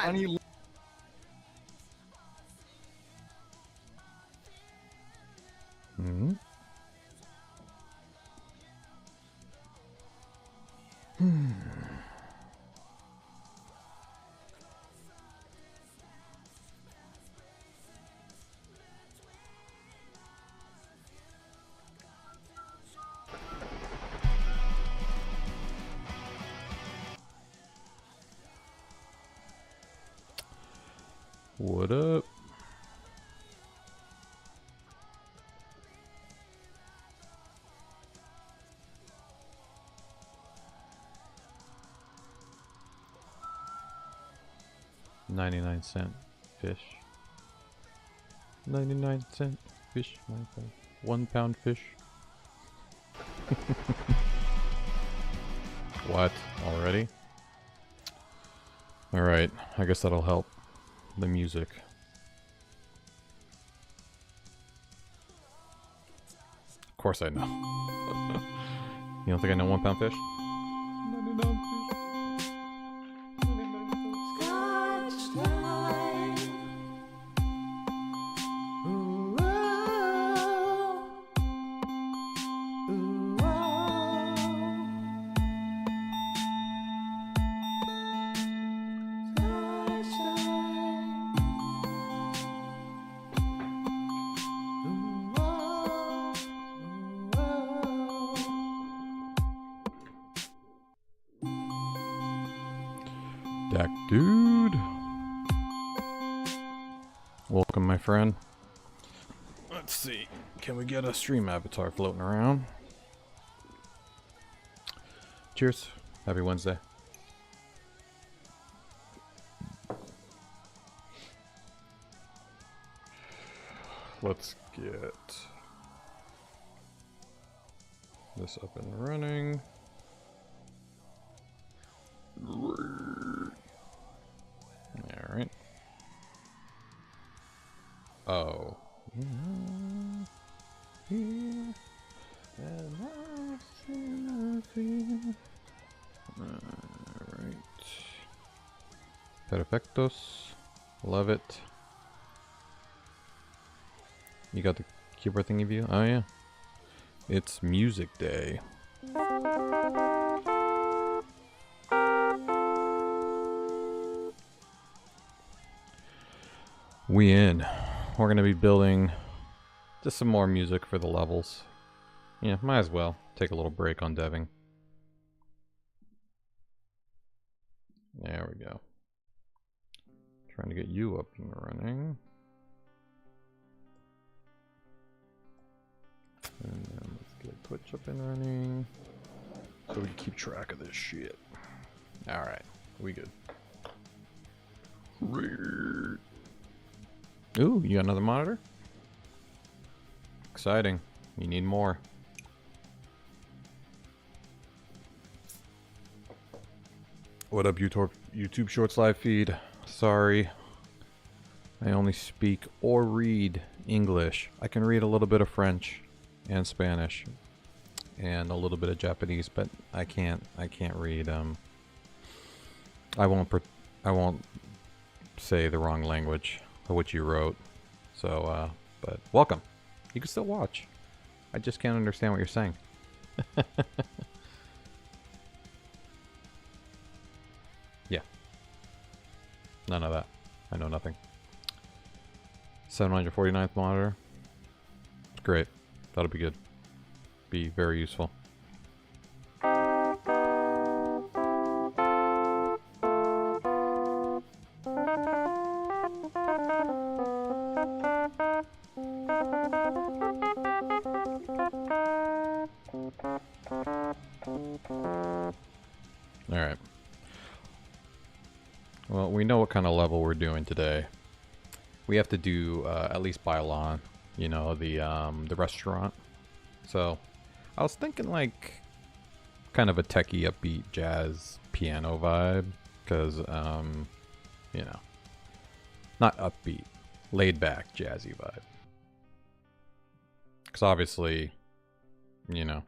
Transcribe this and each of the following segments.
on! Hmm. What up? $0.99 fish. 99-cent fish. 1 pound fish. What? Already? Alright, I guess that'll help. The music. Of course I know. You don't think I know 1 pound fish? Dak dude. Welcome, my friend. Let's see. Can we get a stream avatar floating around? Cheers. Happy Wednesday. Let's get this up and running. Alright. Oh. Alright. Perfectos. Love it. You got the keyboard thingy view? Oh yeah. It's music day. We in. We're gonna be building just some more music for the levels. Yeah, might as well take a little break on deving. There we go. Trying to get you up and running. And then let's get Twitch up and running. So we can keep track of this shit. Alright, we good. Ooh, you got another monitor? Exciting. You need more. What up, YouTube Shorts live feed? Sorry. I only speak or read English. I can read a little bit of French and Spanish and a little bit of Japanese, but I can't read I won't say the wrong language of what you wrote. So but welcome. You can still watch. I just can't understand what you're saying. Yeah. None of that. I know nothing. 749th monitor. It's great. That'll be good. Be very useful. Alright. Well, we know what kind of level we're doing today. We have to do, at least by law, you know, the restaurant. So, I was thinking like, kind of a techie, upbeat jazz piano vibe. Because, you know, not upbeat, laid back, jazzy vibe. Because obviously, you know,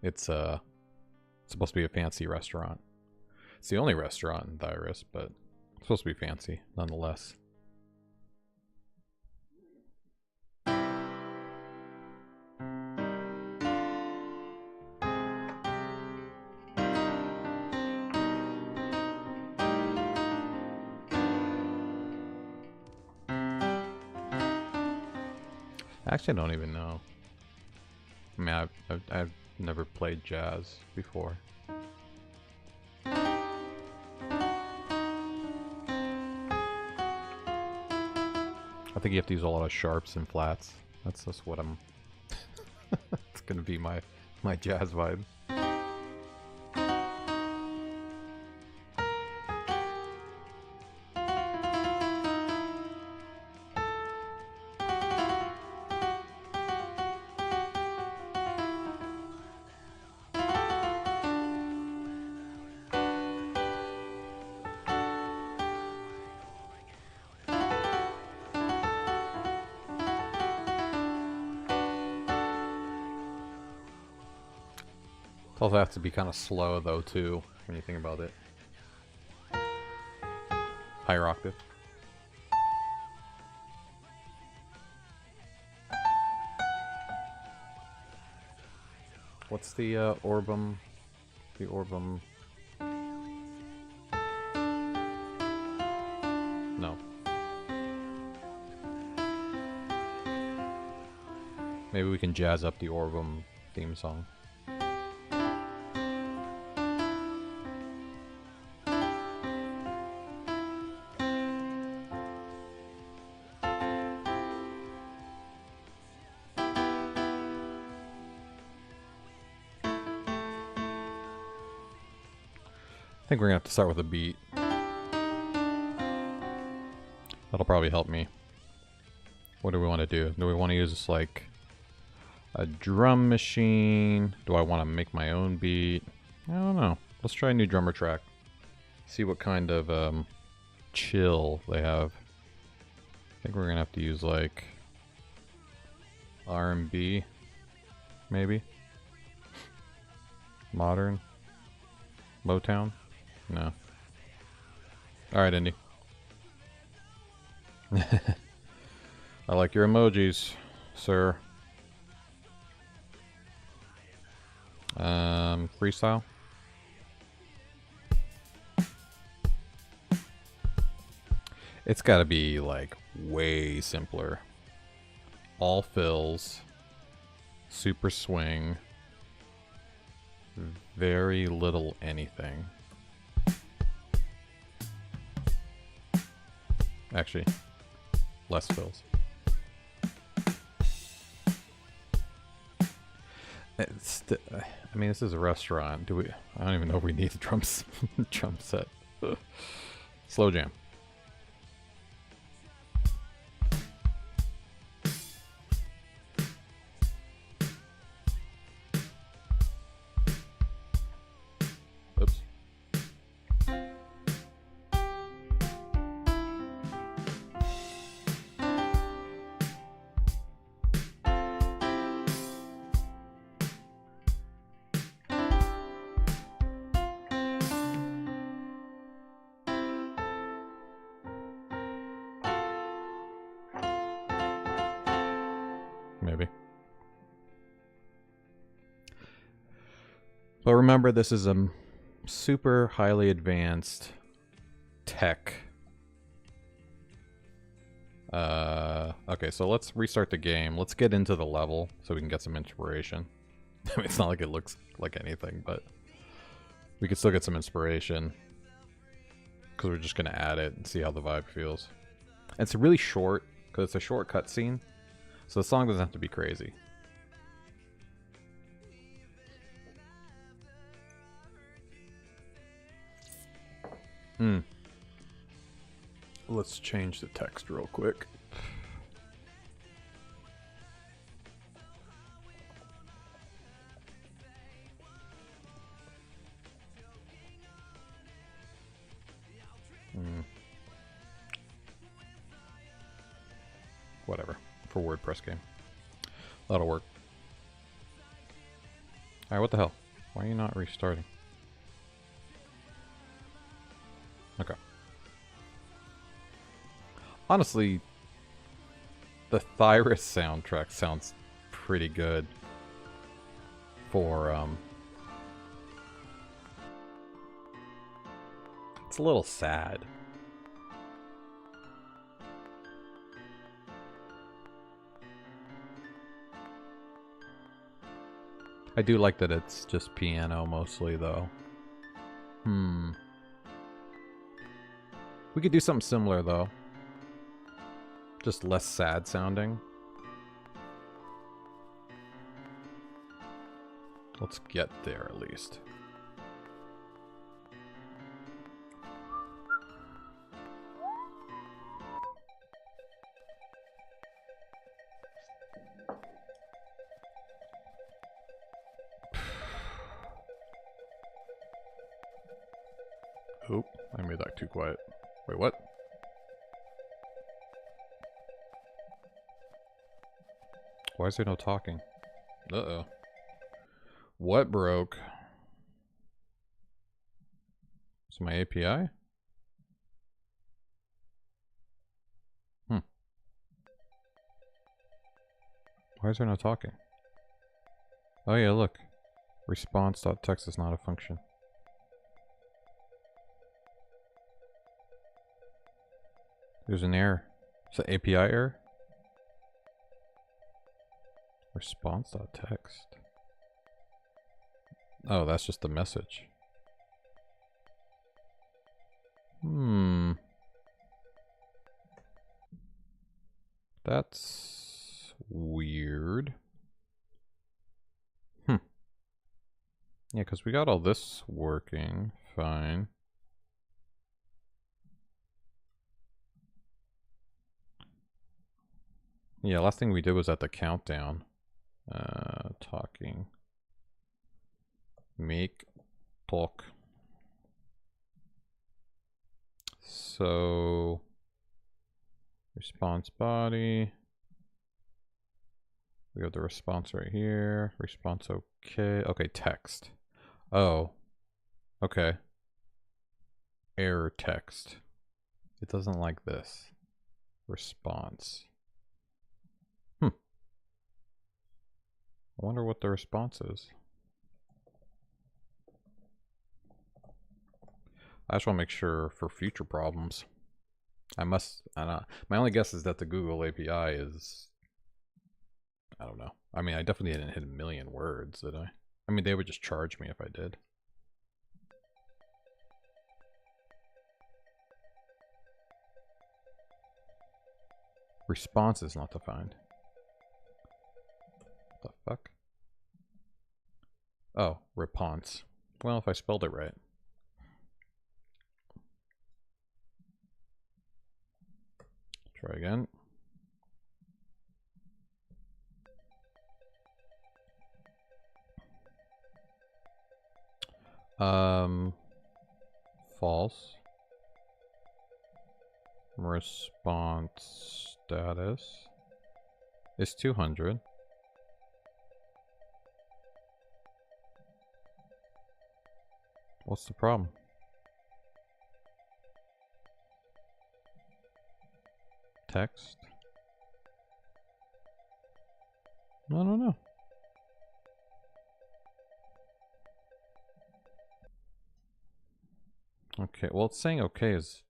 it's supposed to be a fancy restaurant. It's the only restaurant in Thyrus, but It's supposed to be fancy, nonetheless. Actually, I don't even know. I mean, I've never played jazz before. I think you have to use a lot of sharps and flats. That's just what I'm. It's gonna be my jazz vibe. It also has to be kind of slow though too, when you think about it. Higher octave. What's the Orbem? The Orbem. No. Maybe we can jazz up the Orbem theme song. I think we're gonna have to start with a beat. That'll probably help me. What do we want to do? Do we want to use like a drum machine? Do I want to make my own beat? I don't know. Let's try a new drummer track. See what kind of chill they have. I think we're gonna have to use like R&B, maybe. Modern. Motown. No. Alright, Indy. I like your emojis, sir. Freestyle. It's gotta be like way simpler. All fills. Super swing. Very little anything. Actually, less fills. I mean, this is a restaurant. Do we? I don't even know if we need a drum set. Slow jam. Oops. Maybe. But remember, this is a super highly advanced tech. Okay, so let's restart the game. Let's get into the level so we can get some inspiration. I mean, it's not like it looks like anything, but we could still get some inspiration. Because we're just going to add it and see how the vibe feels. And it's really short, because it's a short cutscene. So the song doesn't have to be crazy. Let's change the text real quick. Whatever. For WordPress game. That'll work. Alright, what the hell? Why are you not restarting? Okay. Honestly, the Thyrus soundtrack sounds pretty good for, it's a little sad. I do like that it's just piano mostly, though. We could do something similar, though. Just less sad sounding. Let's get there, at least. Oop, I made that too quiet. Wait, what? Why is there no talking? Uh-oh. What broke? Is it my API? Why is there no talking? Oh yeah, look. Response.text is not a function. There's an error. It's an API error? Response.text. Oh, that's just the message. That's weird. Yeah, because we got all this working fine. Yeah, last thing we did was at the countdown. Talking. Make talk. So response body. We have the response right here. Response okay. Okay, text. Oh. Okay. Error text. It doesn't like this. Response. I wonder what the response is. I just want to make sure for future problems. I don't know. My only guess is that the Google API is, I don't know. I mean, I definitely didn't hit 1 million words, did I? I mean, they would just charge me if I did. Response is not defined. What the fuck? Oh, response. Well, if I spelled it right. Try again. False. Response status is 200. What's the problem? Text? No. Okay, well, it's saying okay is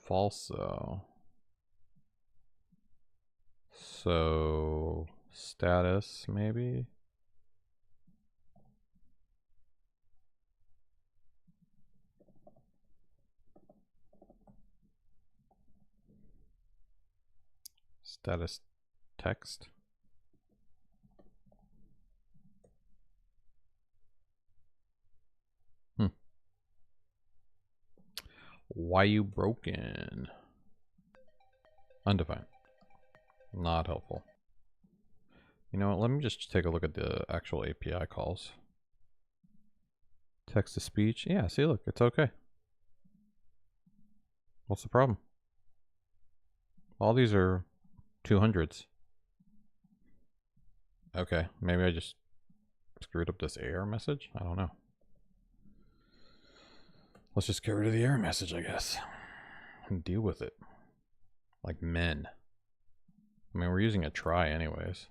false, though. So, status, maybe? Status text? Why you broken? Undefined. Not helpful. You know what, let me just take a look at the actual API calls. Text to speech. Yeah, see, look, it's okay. What's the problem? All these are 200s. Okay, maybe I just screwed up this error message? I don't know. Let's just get rid of the error message, I guess. And deal with it. Like men. I mean, we're using a try anyways.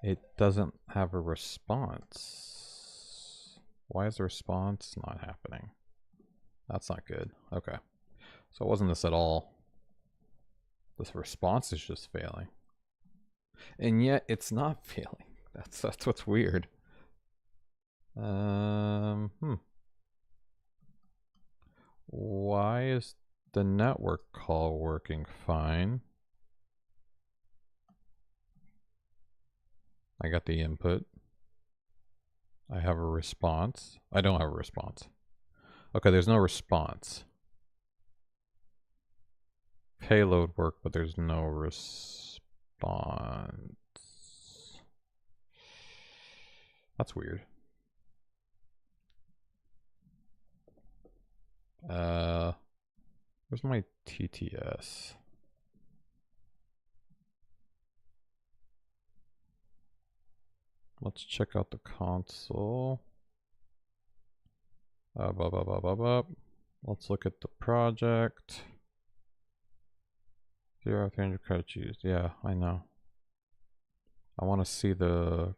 It doesn't have a response. Why is the response not happening? That's not good. Okay. So it wasn't this at all. This response is just failing. And yet it's not failing. That's what's weird. Why is the network call working fine? I got the input. I have a response. I don't have a response. Okay, there's no response. Payload work, but there's no response. That's weird. Where's my TTS? Let's check out the console. Let's look at the project. 0 300 credits used. Yeah, I know. I want to see the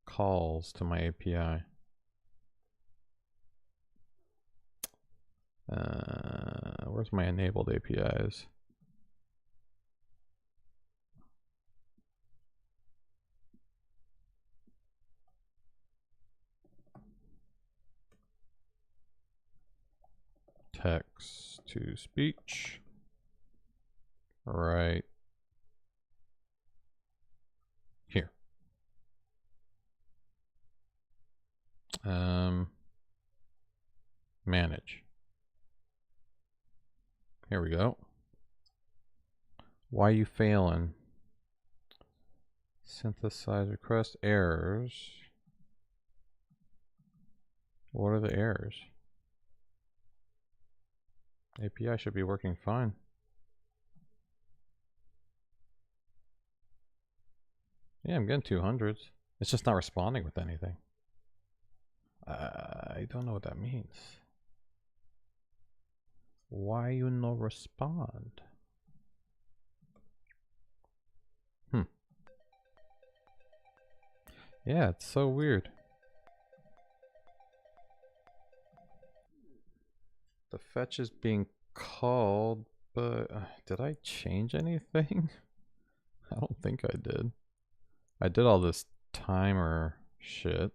calls to my API. Where's my enabled APIs? Text to speech. Right here. Manage. Here we go. Why you failing? Synthesize request errors. What are the errors? API should be working fine. Yeah, I'm getting 200s. It's just not responding with anything. I don't know what that means. Why you no respond? Yeah, it's so weird. The fetch is being called, but did I change anything? I don't think I did. I did all this timer shit.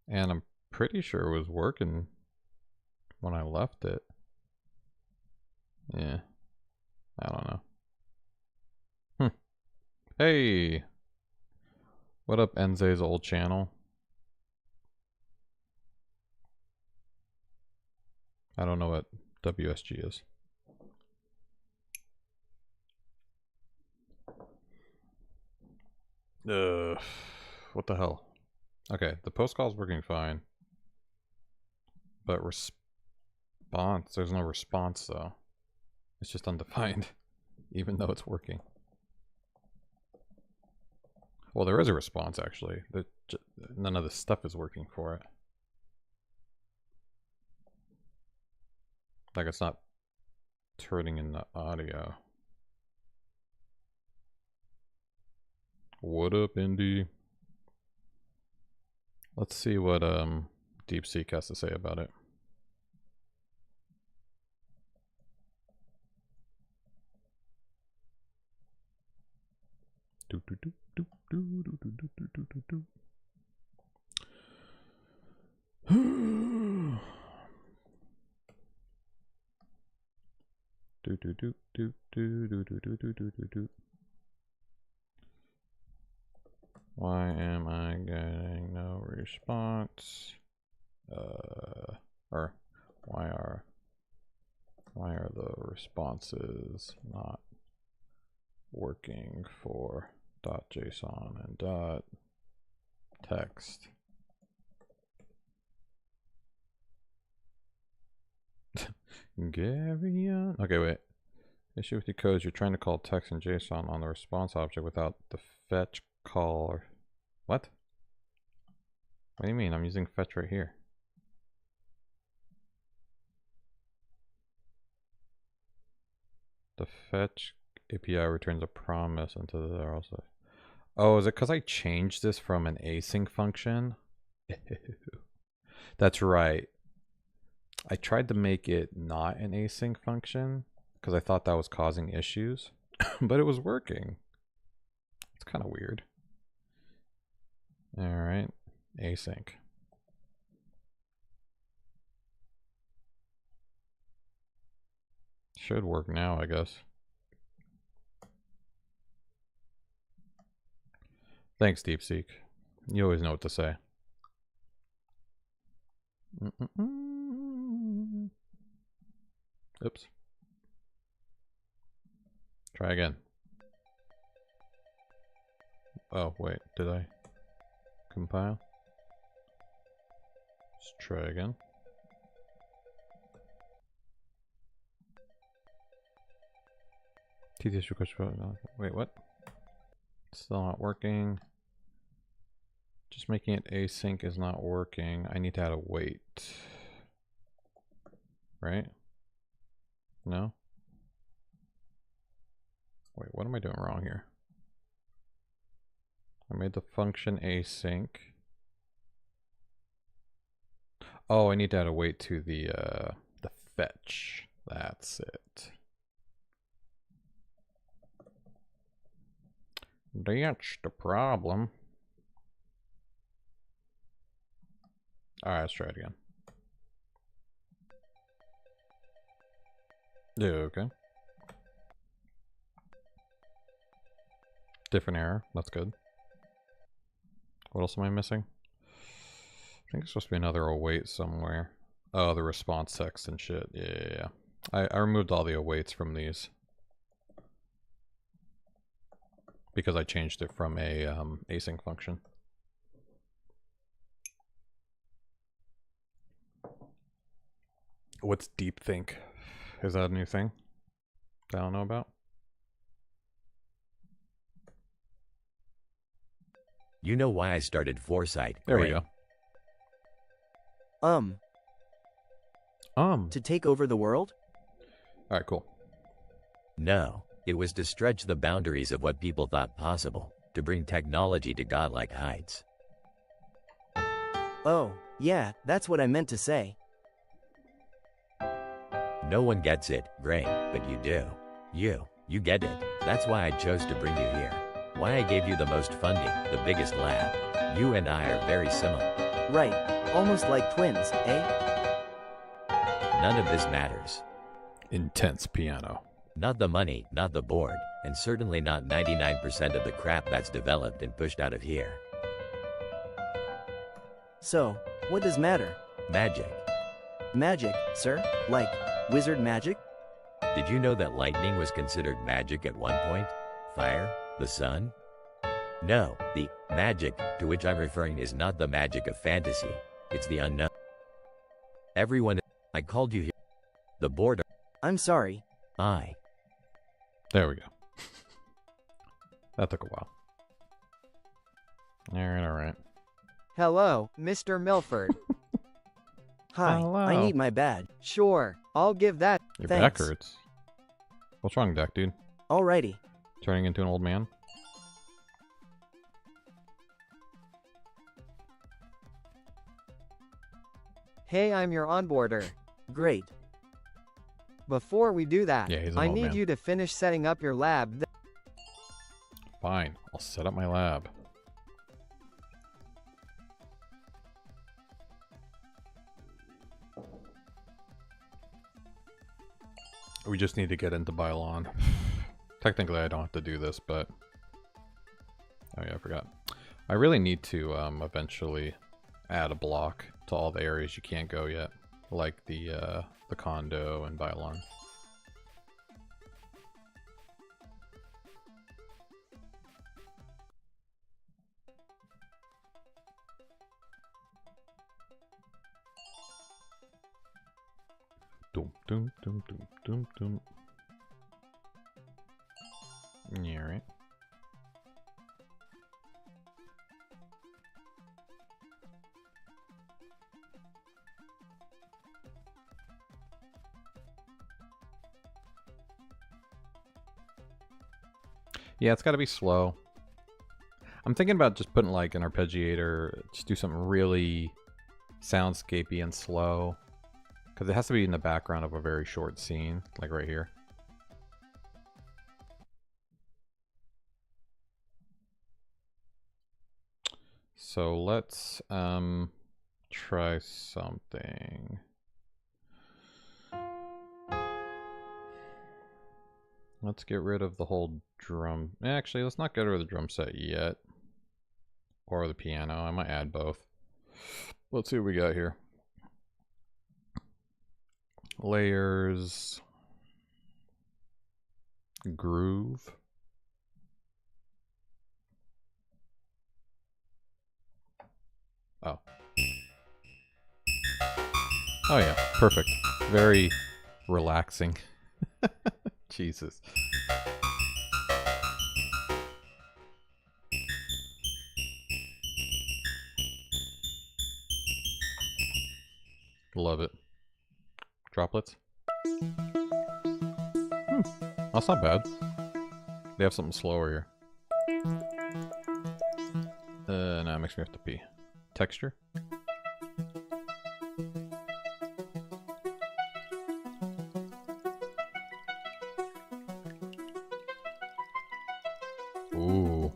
And I'm pretty sure it was working when I left it. Yeah. I don't know. Hey! What up, Enze's old channel? I don't know what WSG is. What the hell? Okay, the post call's working fine. But response, there's no response though. It's just undefined, even though it's working. Well, there is a response actually. None of the stuff is working for it. Like it's not turning in the audio. What up, Indy? Let's see what DeepSeek has to say about it. Why am I getting no response? Or why are the responses not working for .json and .text? Gary on. Okay, wait. Issue with your code: you're trying to call text and JSON on the response object without the fetch call. Or what? What do you mean? I'm using fetch right here. The fetch API returns a promise into the also. Oh, is it because I changed this from an async function? That's right. I tried to make it not an async function because I thought that was causing issues, but it was working. It's kind of weird. All right, async. Should work now, I guess. Thanks, DeepSeek. You always know what to say. Oops. Try again. Oh, wait, did I compile? Let's try again. TTS request. Wait, what? Still not working. Just making it async is not working. I need to add a wait. Right? No? Wait, what am I doing wrong here? I made the function async. Oh, I need to add a wait to the fetch. That's it. That's the problem. Alright, let's try it again. Yeah, okay. Different error. That's good. What else am I missing? I think it's supposed to be another await somewhere. Oh, the response text and shit. Yeah. I removed all the awaits from these. Because I changed it from a async function. What's deep think? Is that a new thing that I don't know about? You know why I started Foresight. There we go. To take over the world? Alright, cool. No, it was to stretch the boundaries of what people thought possible, to bring technology to godlike heights. Oh, yeah, that's what I meant to say. No one gets it, Gray, but you do. You get it. That's why I chose to bring you here. Why I gave you the most funding, the biggest lab. You and I are very similar. Right, almost like twins, eh? None of this matters. Intense piano. Not the money, not the board, and certainly not 99% of the crap that's developed and pushed out of here. So, what does matter? Magic. Magic, sir? Like, wizard magic? Did you know that lightning was considered magic at one point? Fire? The sun? No, the magic to which I'm referring is not the magic of fantasy. It's the unknown. Everyone, I called you here. The board. I'm sorry. There we go. That took a while. Alright. Hello, Mr. Milford. Hi, Hello. I need my badge. Sure, I'll give that. Your Thanks. back hurts. What's wrong, Duck, dude? Alrighty. Turning into an old man? Hey, I'm your onboarder. Great. Before we do that, Yeah, he's an I old need man. you to finish setting up your lab. Fine, I'll set up my lab. We just need to get into Bylon. Technically, I don't have to do this, but... Oh yeah, I forgot. I really need to eventually add a block to all the areas you can't go yet. Like the condo and Bylon. Doom, doom, doom, doom, doom, doom. Yeah, right. Yeah, it's got to be slow. I'm thinking about just putting like an arpeggiator, just do something really soundscapey and slow. Because it has to be in the background of a very short scene, like right here. So let's try something. Let's get rid of the whole drum. Actually, let's not get rid of the drum set yet. Or the piano. I might add both. Let's see what we got here. Layers. Groove. Oh. Oh yeah, perfect. Very relaxing. Jesus. Love it. Droplets. That's not bad. They have something slower here. Now it makes me have to pee. Texture. Ooh.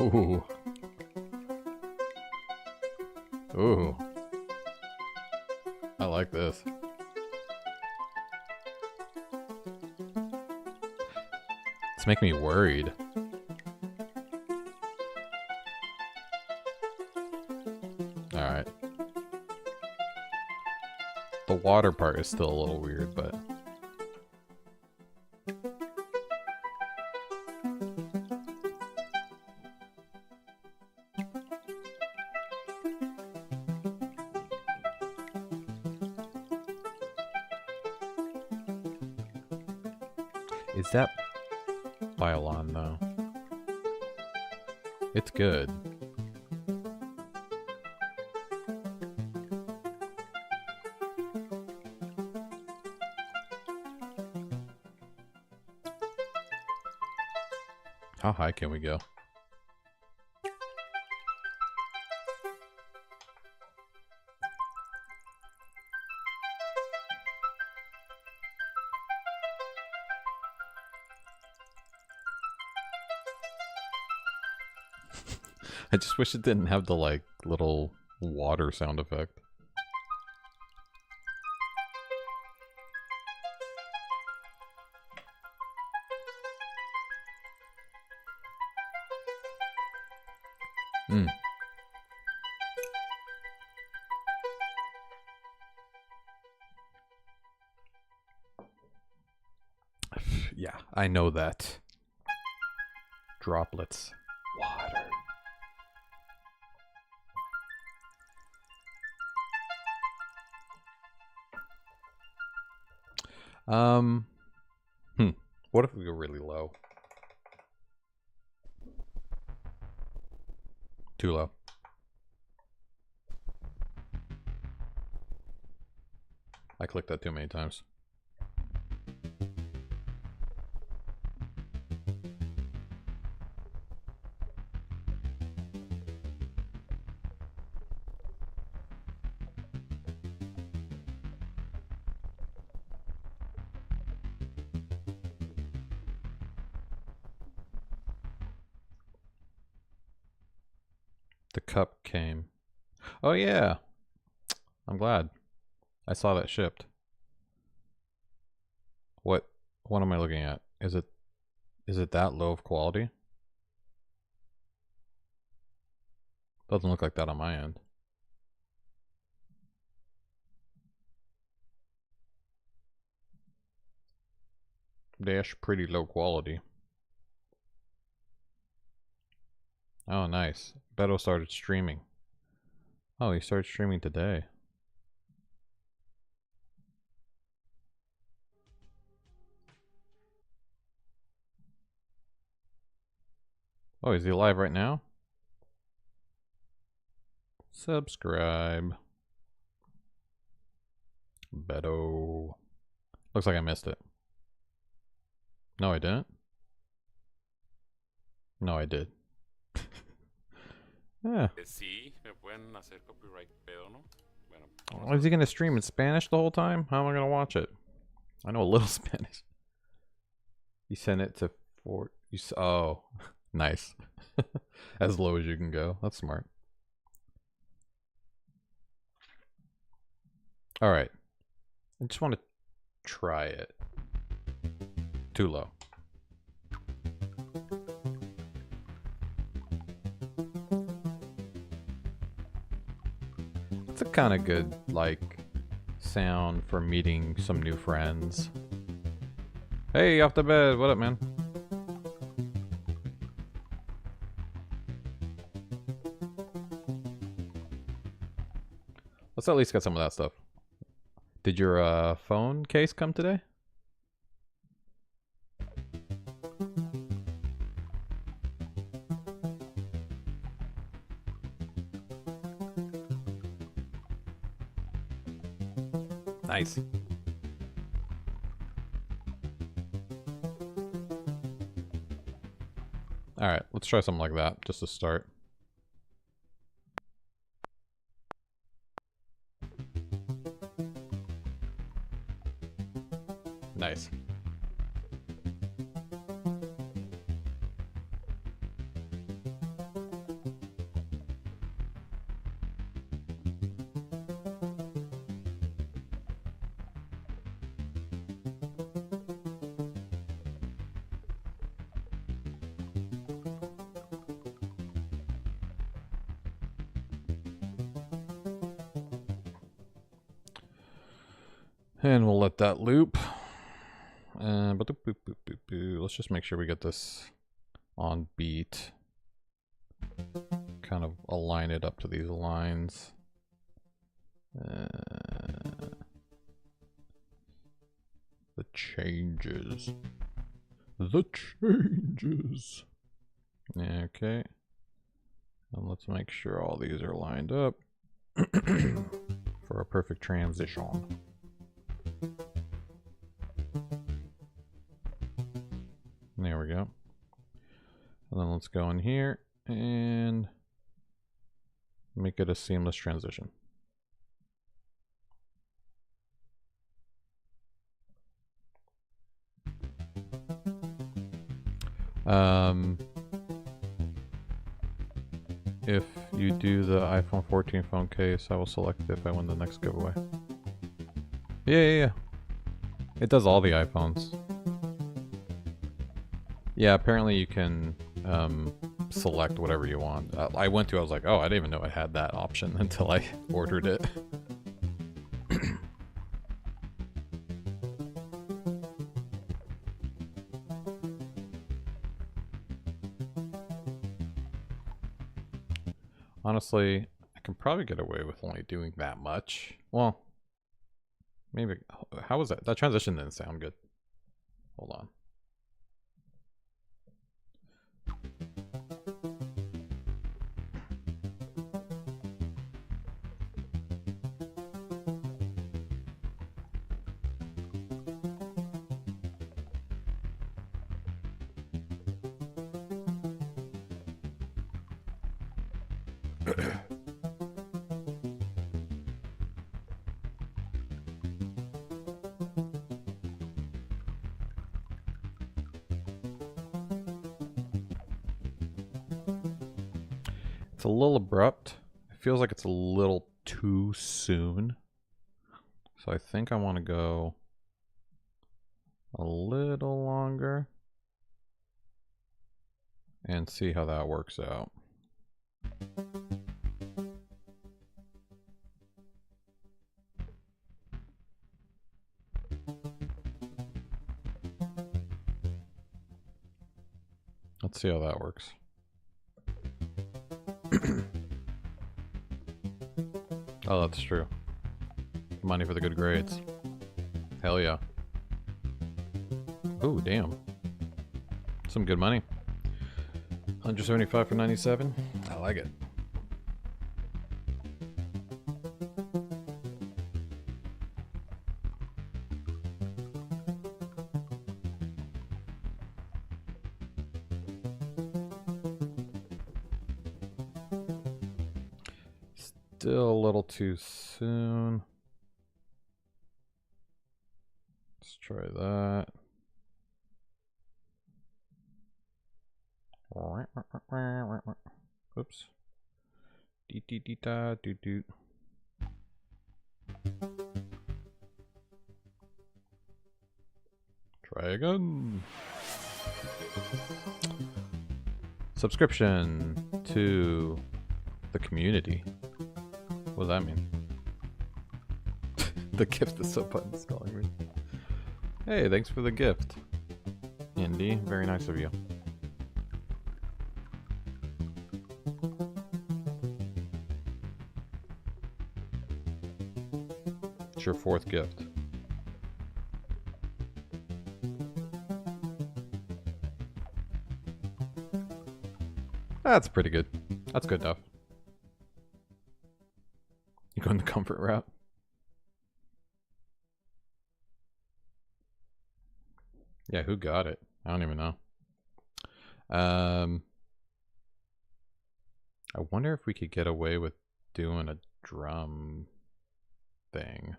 Ooh. Ooh. I like this. It's making me worried. Alright. The water part is still a little weird, but... Is that violin though? It's good. How high can we go? I just wish it didn't have the, like, little water sound effect. Yeah, I know that. Droplets. Water. What if we go really low? Too low. I clicked that too many times. The cup came. Oh yeah. I'm glad. I saw that shipped. What am I looking at? Is it that low of quality? Doesn't look like that on my end. Dash pretty low quality. Oh, nice. Beto started streaming. Oh, he started streaming today. Oh, is he live right now? Subscribe. Beto. Looks like I missed it. No, I didn't. No, I did. Yeah. Sí, me pueden hacer copyright, pero no. Bueno, Is he gonna stream in Spanish the whole time? How am I gonna watch it? I know a little Spanish. You sent it to oh, nice. As low as you can go. That's smart. All right. I just want to try it. Too low. It's a kind of good, like, sound for meeting some new friends. Hey, off the bed. What up, man? Let's at least get some of that stuff. Did your phone case come today? Nice. Alright, let's try something like that, just to start. Nice. And we'll let that loop. Let's just make sure we get this on beat. Kind of align it up to these lines. The changes. The changes. Okay. And let's make sure all these are lined up for a perfect transition. There we go. And then let's go in here and make it a seamless transition. If you do the iPhone 14 phone case, I will select it if I win the next giveaway. Yeah. It does all the iPhones. Yeah, apparently you can select whatever you want. I was like, oh, I didn't even know I had that option until I ordered it. Honestly, I can probably get away with only doing that much. Well, maybe. How was that? That transition didn't sound good. Hold on. It's a little abrupt. It feels like it's a little too soon. So I think I want to go a little longer and see how that works out. Let's see how that works. Oh, that's true. Money for the good grades. Hell yeah. Ooh, damn. Some good money. 175 for 97. I like it. Still a little too soon. Let's try that. Oops. Dee dee dee da doo doo. Try again. Subscription to the community. What does that mean? The gift is so button's calling me. Hey, thanks for the gift, Indy. Very nice of you. It's your 4th gift. That's pretty good. That's good enough. You going the comfort route? Yeah, who got it? I don't even know. I wonder if we could get away with doing a drum thing.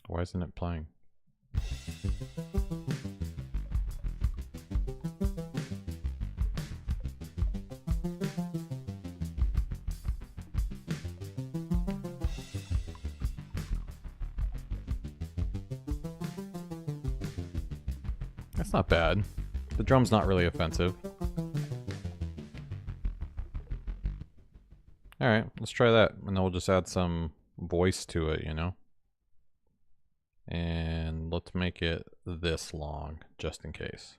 Why isn't it playing? That's not bad. The drum's not really offensive. Alright, let's try that. And then we'll just add some voice to it, you know? And let's make it this long, just in case.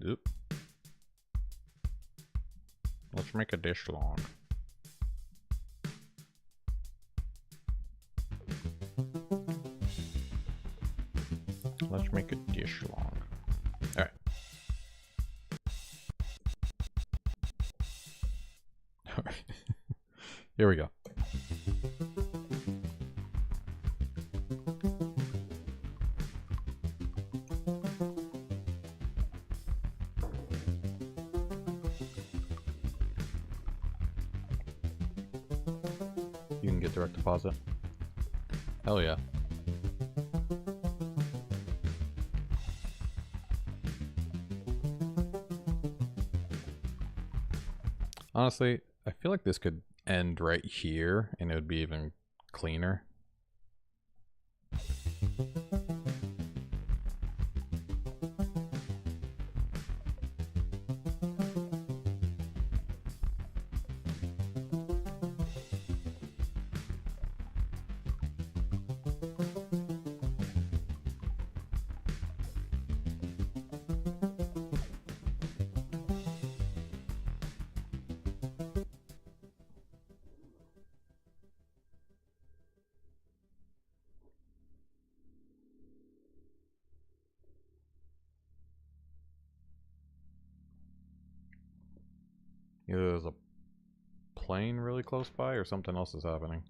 Oop. Let's make it this long. Let's make it this long. Alright. Alright. Here we go. You can get direct deposit. Hell yeah. Honestly, I feel like this could end right here and it would be even cleaner. Either there's a plane really close by or something else is happening.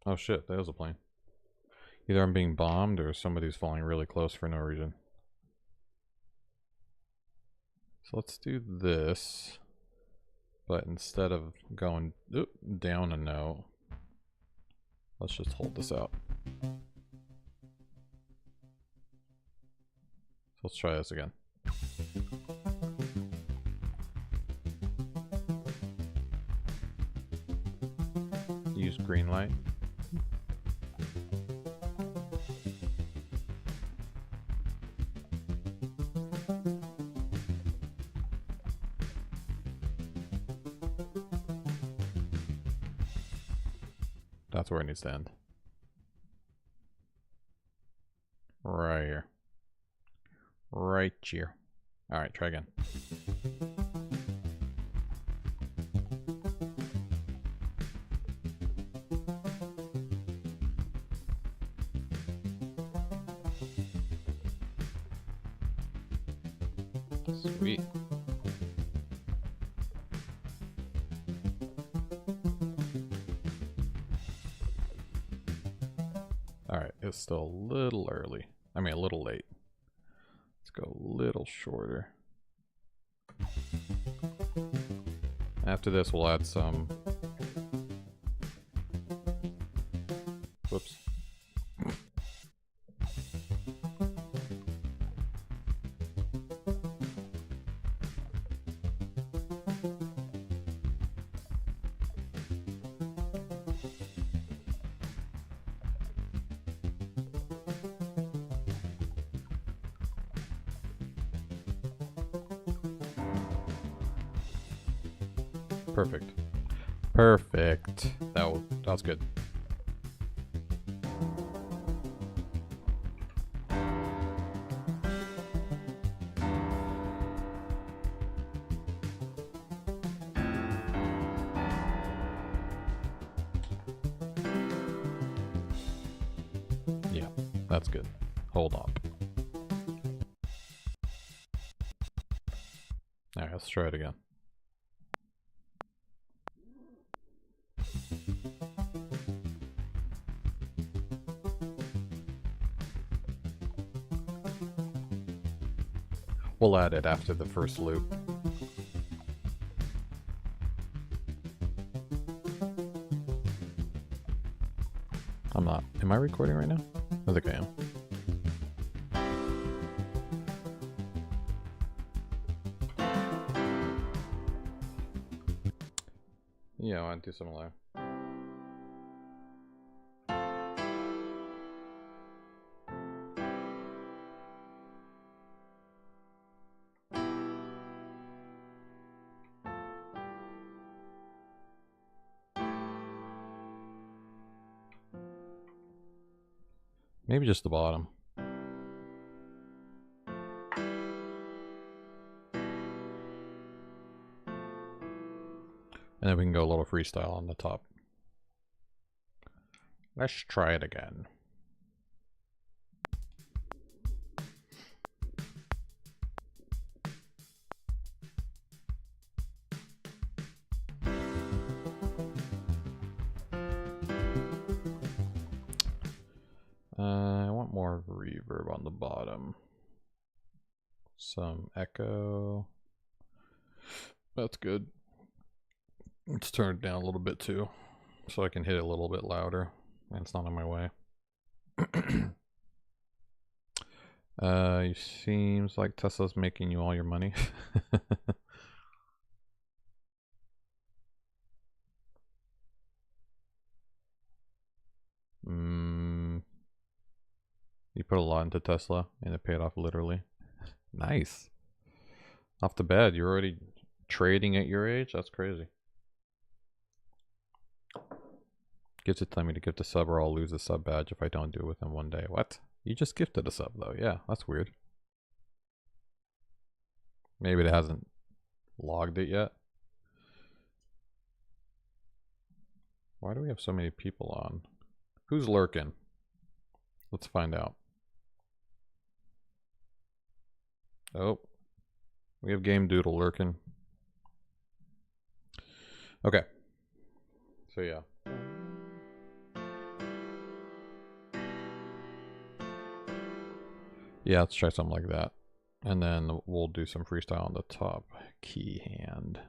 Oh shit, there's a plane. Either I'm being bombed or somebody's falling really close for no reason. So let's do this. But instead of going down a note, let's just hold this out. So let's try this again. Use green light. That's where it needs to end. Right here. Right here. Alright, try again. Sweet. Alright, it's still a little early. I mean, a little late. Let's go a little shorter. After this, we'll add some... Whoops. Perfect. Perfect. That was good. Yeah, that's good. Hold on. Alright, let's try it again. We'll add it after the first loop. I'm not. Am I recording right now? I think I am. Yeah, I want to do something live. Maybe just the bottom. And then we can go a little freestyle on the top. Let's try it again. I want more reverb on the bottom. Some echo. That's good. Let's turn it down a little bit too, so I can hit it a little bit louder, and it's not in my way. It seems like Tesla's making you all your money. You put a lot into Tesla, and it paid off literally. Nice. Off the bat, you're already trading at your age? That's crazy. Gives it time me to gift a sub or I'll lose a sub badge if I don't do it within 1 day. What? You just gifted a sub though. Yeah, that's weird. Maybe it hasn't logged it yet. Why do we have so many people on? Who's lurking? Let's find out. Oh, we have Game Doodle lurking. Okay. So yeah. Yeah, let's try something like that. And then we'll do some freestyle on the top. Key hand.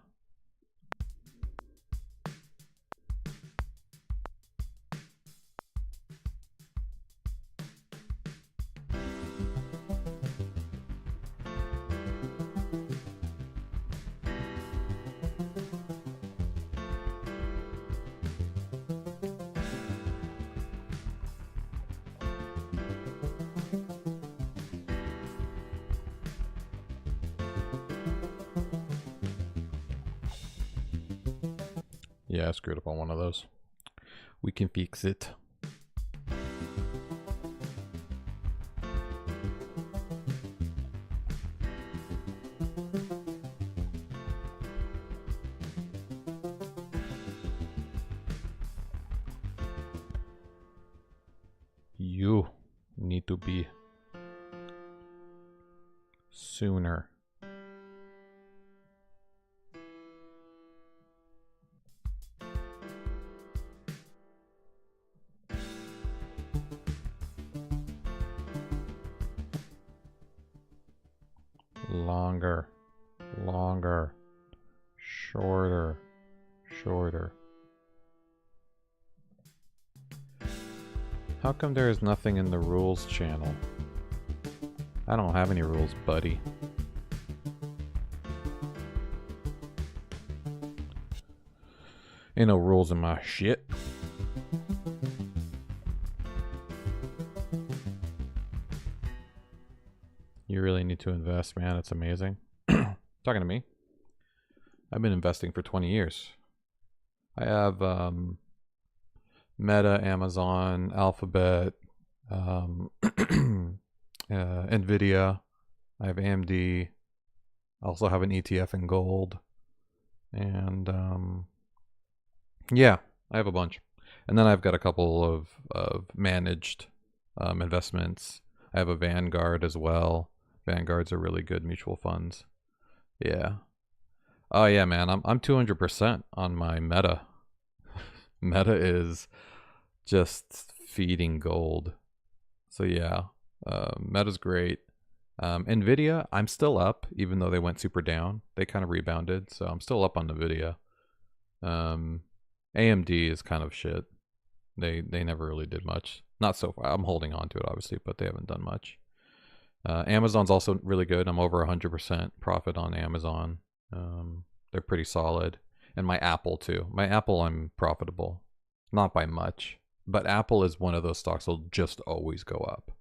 Yeah, I screwed up on one of those. We can fix it. You need to be sooner. Longer, longer, shorter, shorter. How come there is nothing in the rules channel? I don't have any rules, buddy. Ain't no rules in my shit. You really need to invest, man. It's amazing. Talking to me. I've been investing for 20 years. I have Meta, Amazon, Alphabet, Nvidia. I have AMD. I also have an ETF in gold. And yeah, I have a bunch. And then I've got a couple of managed investments. I have a Vanguard as well. Vanguards are really good mutual funds. Yeah. Oh yeah, man. I'm 200% on my Meta. Meta is just feeding gold. So yeah, Meta's great. Nvidia, I'm still up, even though they went super down. They kind of rebounded, so I'm still up on Nvidia. AMD is kind of shit. They never really did much. Not so far. I'm holding on to it, obviously, but they haven't done much. Amazon's also really good. I'm over 100% profit on Amazon. They're pretty solid. And my Apple too. My Apple, I'm profitable. Not by much. But Apple is one of those stocks that'll just always go up.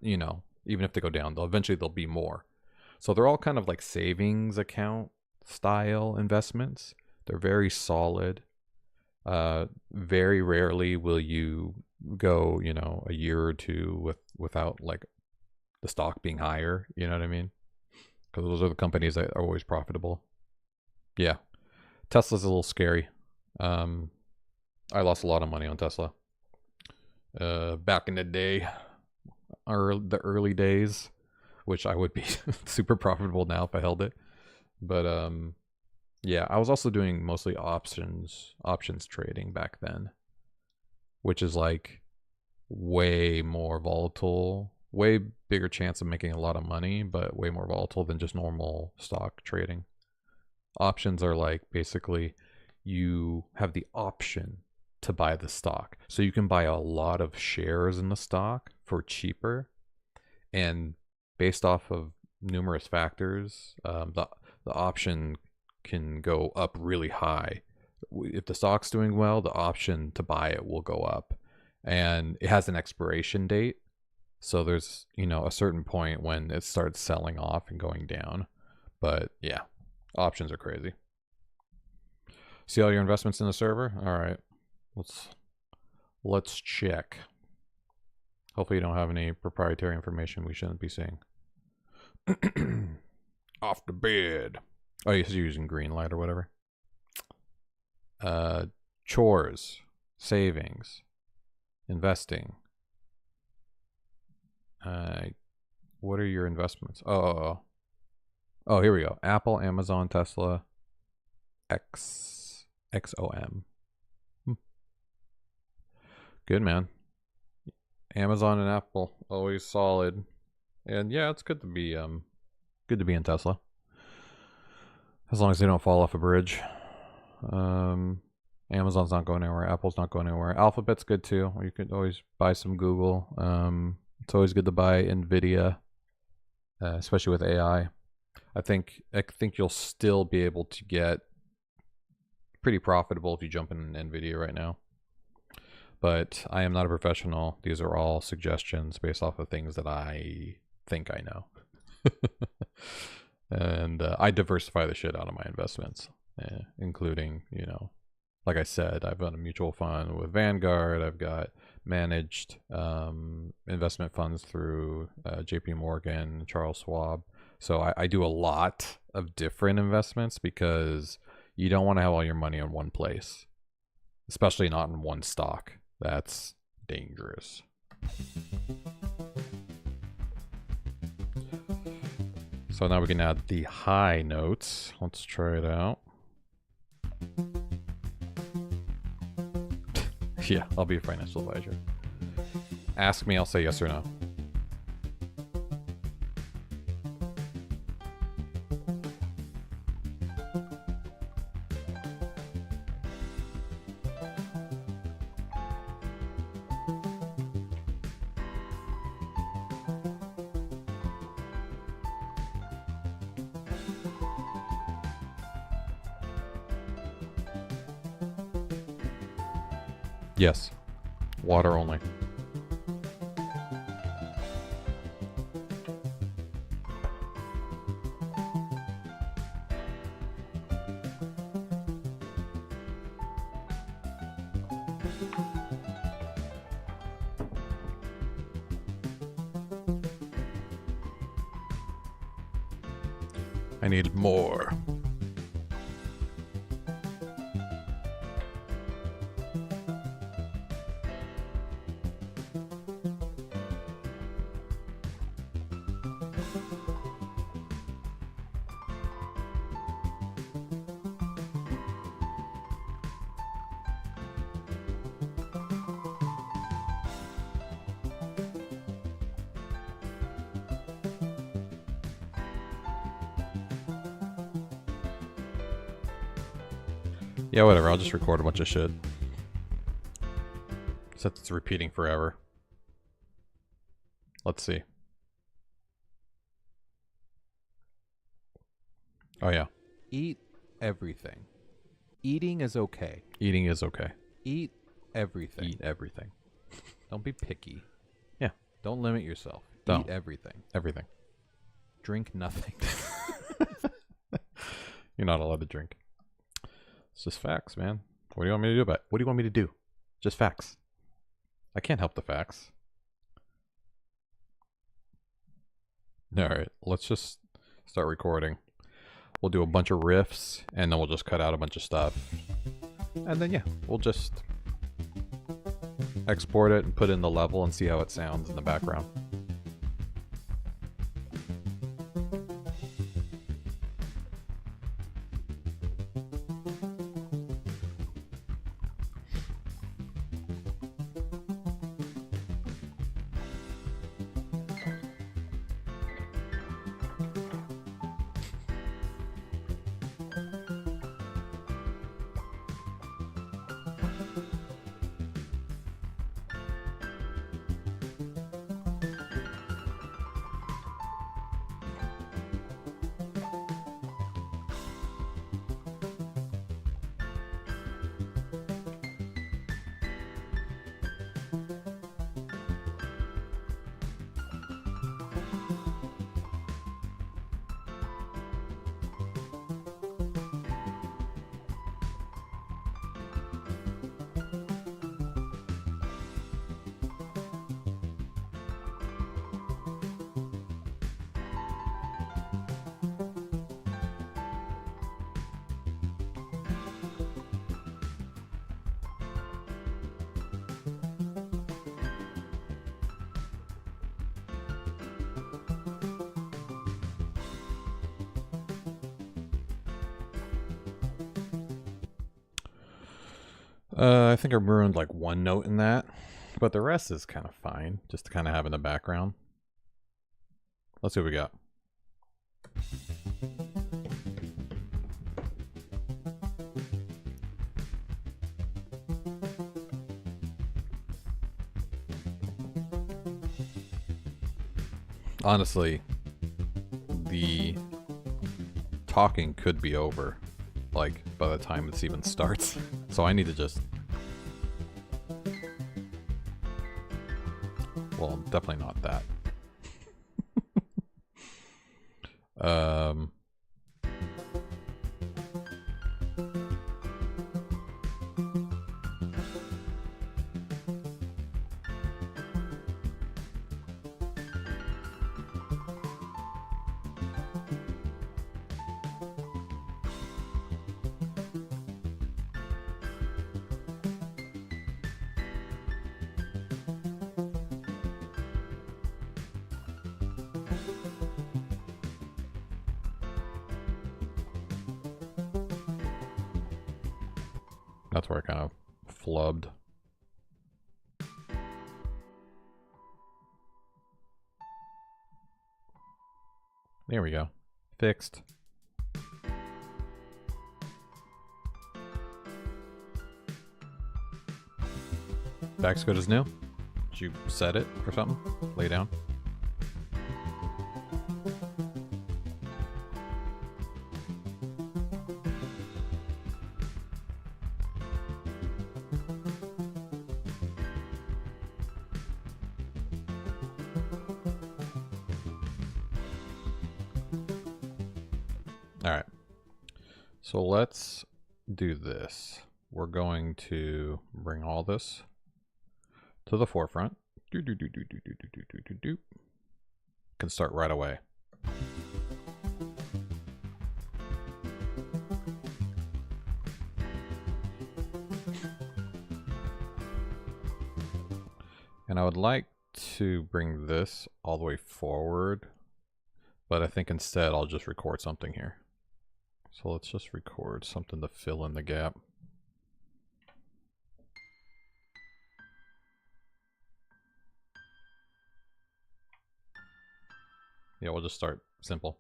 You know, even if they go down, eventually there'll be more. So they're all kind of like savings account style investments. They're very solid. Very rarely will you go, you know, a year or two without like the stock being higher. You know what I mean? Because those are the companies that are always profitable. Yeah. Tesla's a little scary. I lost a lot of money on Tesla. Back in the day, the early days, which I would be super profitable now if I held it. But yeah, I was also doing mostly options trading back then, which is like way more volatile, way bigger chance of making a lot of money, but way more volatile than just normal stock trading. Options are like basically you have the option to buy the stock. So you can buy a lot of shares in the stock for cheaper, and based off of numerous factors, the option can go up really high. If the stock's doing well, the option to buy it will go up, and it has an expiration date. So there's, you know, a certain point when it starts selling off and going down. But yeah, options are crazy. See all your investments in the server? All right. Let's check. Hopefully you don't have any proprietary information we shouldn't be seeing. Off the bed. Oh, you're using green light or whatever. Chores, savings, investing. What are your investments? Oh, here we go. Apple, Amazon, Tesla, XOM. Good, man. Amazon and Apple, always solid. And yeah, it's good to be in Tesla. As long as they don't fall off a bridge. Amazon's not going anywhere. Apple's not going anywhere. Alphabet's good too. You could always buy some Google. It's always good to buy Nvidia, especially with AI. I think you'll still be able to get pretty profitable if you jump in Nvidia right now. But I am not a professional. These are all suggestions based off of things that I think I know. And I diversify the shit out of my investments, including, you know, like I said, I've got a mutual fund with Vanguard. I've got managed investment funds through JP Morgan, Charles Schwab. So I do a lot of different investments because you don't want to have all your money in one place, especially not in one stock. That's dangerous. So now we can add the high notes. Let's try it out. Yeah, I'll be a financial advisor. Ask me, I'll say yes or no. Yes. Water only. I need more. Yeah, whatever. I'll just record a bunch of shit. Except it's repeating forever. Let's see. Oh, yeah. Eat everything. Eating is okay. Eating is okay. Eat everything. Eat everything. Don't be picky. Yeah. Don't limit yourself. Don't. Eat everything. Everything. Drink nothing. You're not allowed to drink. It's just facts, man. What do you want me to do about it? What do you want me to do? Just facts. I can't help the facts. Alright, let's just start recording. We'll do a bunch of riffs, and then we'll just cut out a bunch of stuff. And then, yeah, we'll just export it and put in the level and see how it sounds in the background. I think I ruined like one note in that, but the rest is kind of fine, just to kind of have in the background. Let's see what we got. Honestly, the talking could be over, like, by the time this even starts. So I need to just... Well, definitely not that. That's where I kind of flubbed. There we go. Fixed. Back's good as new. Did you set it or something? Lay down. All right. So let's do this. We're going to bring all this to the forefront. Can start right away. And I would like to bring this all the way forward, but I think instead I'll just record something here. So let's just record something to fill in the gap. Yeah, we'll just start simple.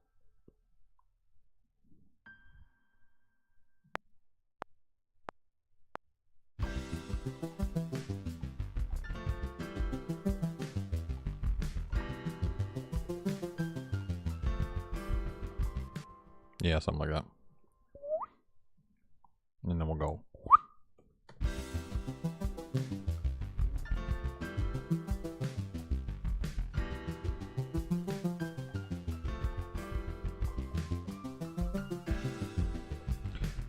Yeah, something like that. And then we'll go.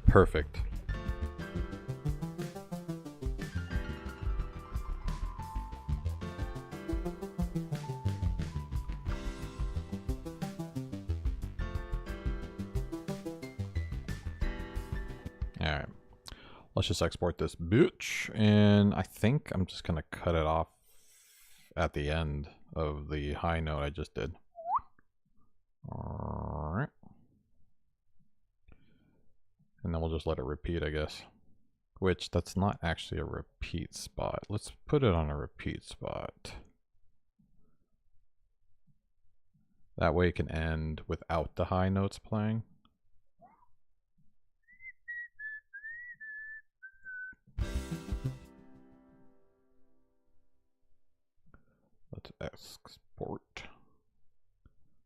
Perfect. Alright. Let's just export this bitch. And I think I'm just going to cut it off at the end of the high note I just did. Alright. And then we'll just let it repeat, I guess. Which, that's not actually a repeat spot. Let's put it on a repeat spot. That way it can end without the high notes playing. Let's export.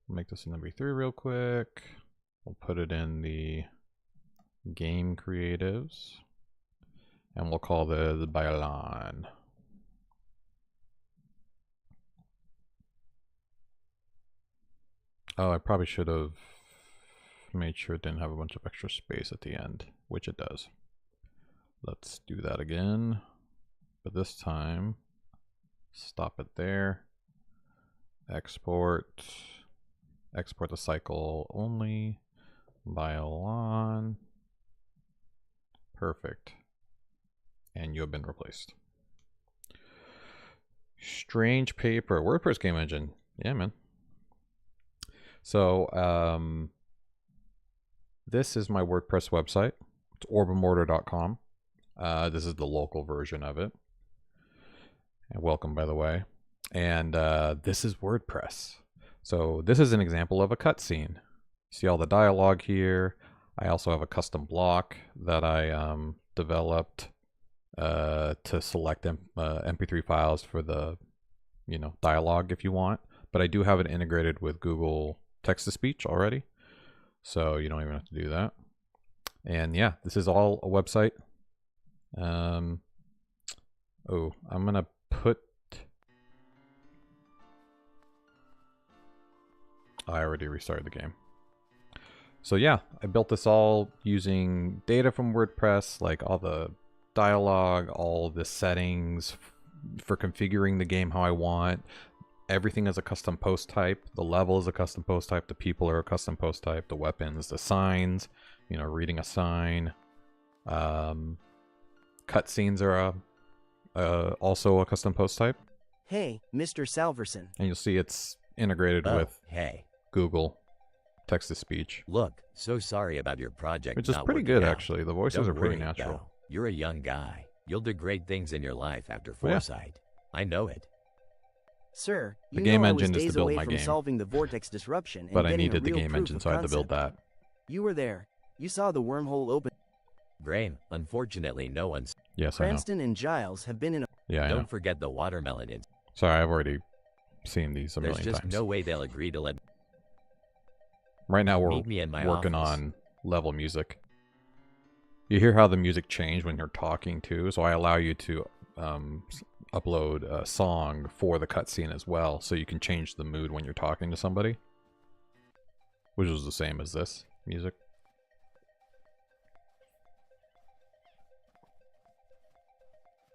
Make this an MP3 real quick. We'll put it in the game creatives. And we'll call the Bailon. Oh, I probably should have made sure it didn't have a bunch of extra space at the end, which it does. Let's do that again. But this time, stop it there. Export. Export the cycle only. Bailon. Perfect. And you have been replaced. Strange paper. WordPress game engine. Yeah, man. So, this is my WordPress website. It's orbemortar.com. This is the local version of it. And welcome, by the way. And this is WordPress. So this is an example of a cutscene. See all the dialogue here. I also have a custom block that I developed to select MP3 files for the dialogue if you want. But I do have it integrated with Google text-to-speech already. So you don't even have to do that. And yeah, this is all a website. I'm gonna put. I already restarted the game. So yeah, I built this all using data from WordPress, like all the dialogue, all the settings for configuring the game how I want. Everything is a custom post type. The level is a custom post type. The people are a custom post type. The weapons, the signs, reading a sign. Cutscenes are also a custom post type. Hey, Mr. Salverson. And you'll see it's integrated with Hey, Google text-to-speech. look, so sorry about your project Which is not pretty working good, out. actually. The voices Don't are pretty worry, natural. though. You're a young guy. You'll do great things in your life after Oh, yeah. foresight. I know it. Sir, The you game know I was engine is to days build away my from game. solving the vortex disruption and But I getting a needed the real game proof engine, of so I had to build concept. that. You were there. You saw the wormhole open. Graham, unfortunately, no one's. Yes, I know. Cranston and Giles have been in a... Yeah, I know. Don't forget the watermelon. Sorry, I've already seen these a There's million just times. no way they'll agree to let Right now we're meet me in my working office. on level music. You hear how the music changed when you're talking too, so I allow you to upload a song for the cutscene as well, so you can change the mood when you're talking to somebody, which is the same as this music.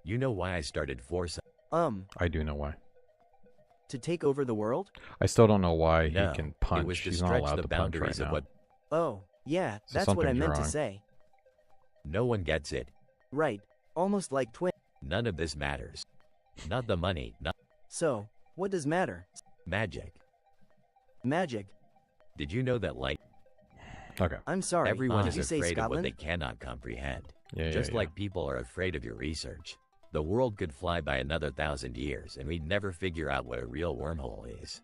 You know why I started foresight? I do know why. To take over the world? I still don't know why No, he can it punch. was to He's not stretch allowed the to punch right boundaries of now. what Oh, yeah, So that's what I something's meant wrong. to say. no one gets it. Right. Almost like twin. None of this matters. Not the money, not So, what does matter? magic. Magic. Did you know that light? Okay. I'm sorry. Everyone did is you say afraid of what Scotland? they cannot comprehend. Yeah, Just yeah, like people are afraid of your research. The world could fly by another 1,000 years, and we'd never figure out what a real wormhole is.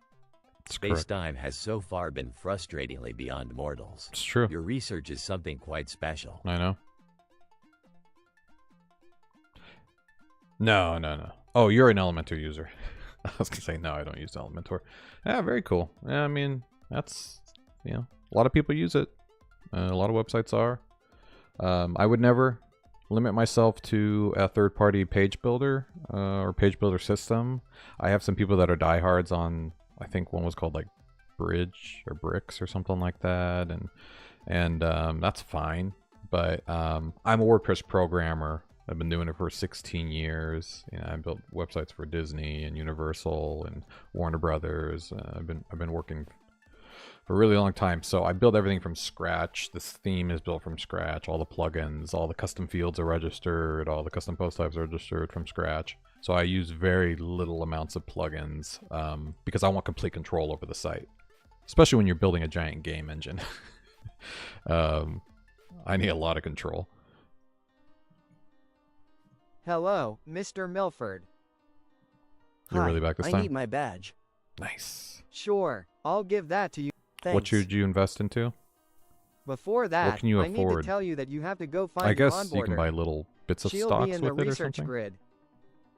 It's correct. Space-time has so far been frustratingly beyond mortals. It's true. Your research is something quite special. I know. No. Oh, you're an Elementor user. I was gonna say no, I don't use Elementor. Yeah, very cool. Yeah, I mean that's a lot of people use it. A lot of websites are. I would never limit myself to a third-party page builder or page builder system. I have some people that are diehards on. I think one was called like Bridge or Bricks or something like that, and that's fine. But I'm a WordPress programmer. I've been doing it for 16 years. I built websites for Disney and Universal and Warner Brothers. I've been working for a really long time. So I build everything from scratch. This theme is built from scratch. All the plugins, all the custom fields are registered. All the custom post types are registered from scratch. So I use very little amounts of plugins because I want complete control over the site, especially when you're building a giant game engine. I need a lot of control. Hello, Mr. Milford. You're Hi, really back this I time? need my badge. Nice. Sure, I'll give that to you. Thanks. What should you invest into? Before that, can you I need to afford? tell you that you have to go find I your guess you can onboarder. buy little bits of She'll stocks be in the with it or research something. grid.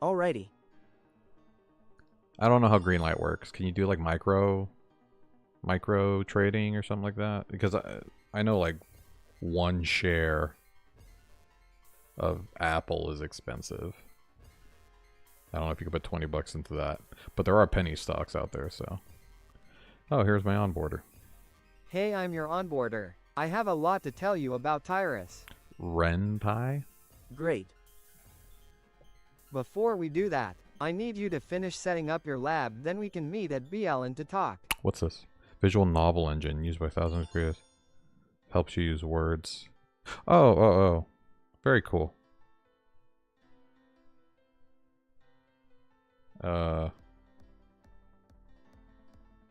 Alrighty. I don't know how Greenlight works. Can you do like micro trading or something like that? Because I know like one share of Apple is expensive. I don't know if you could put 20 bucks into that, but there are penny stocks out there. So, oh, here's my onboarder. Hey, I'm your onboarder. I have a lot to tell you about Tyrus. Renpai? Great. Before we do that, I need you to finish setting up your lab, then we can meet at BLN to talk. What's this? Visual novel engine used by thousands of creators. Helps you use words. Oh. Very cool.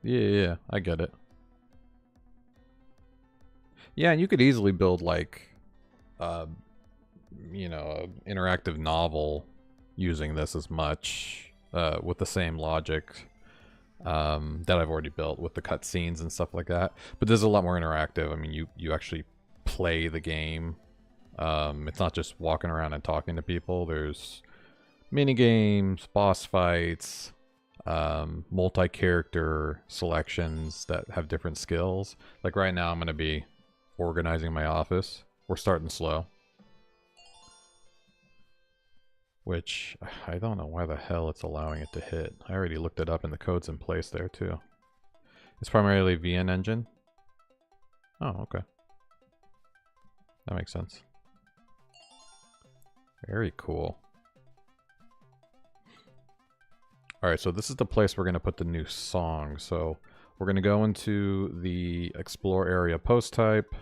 Yeah, I get it. Yeah, and you could easily build like an interactive novel using this as much with the same logic that I've already built with the cutscenes and stuff like that. But this is a lot more interactive. I mean, you actually play the game. It's not just walking around and talking to people. There's mini games, boss fights, multi-character selections that have different skills. Like right now, I'm going to be organizing my office. We're starting slow. Which, I don't know why the hell it's allowing it to hit. I already looked it up and the code's in place there too. It's primarily VN engine. Oh, okay. That makes sense. Very cool. Alright, so this is the place we're going to put the new song. So we're going to go into the explore area post type.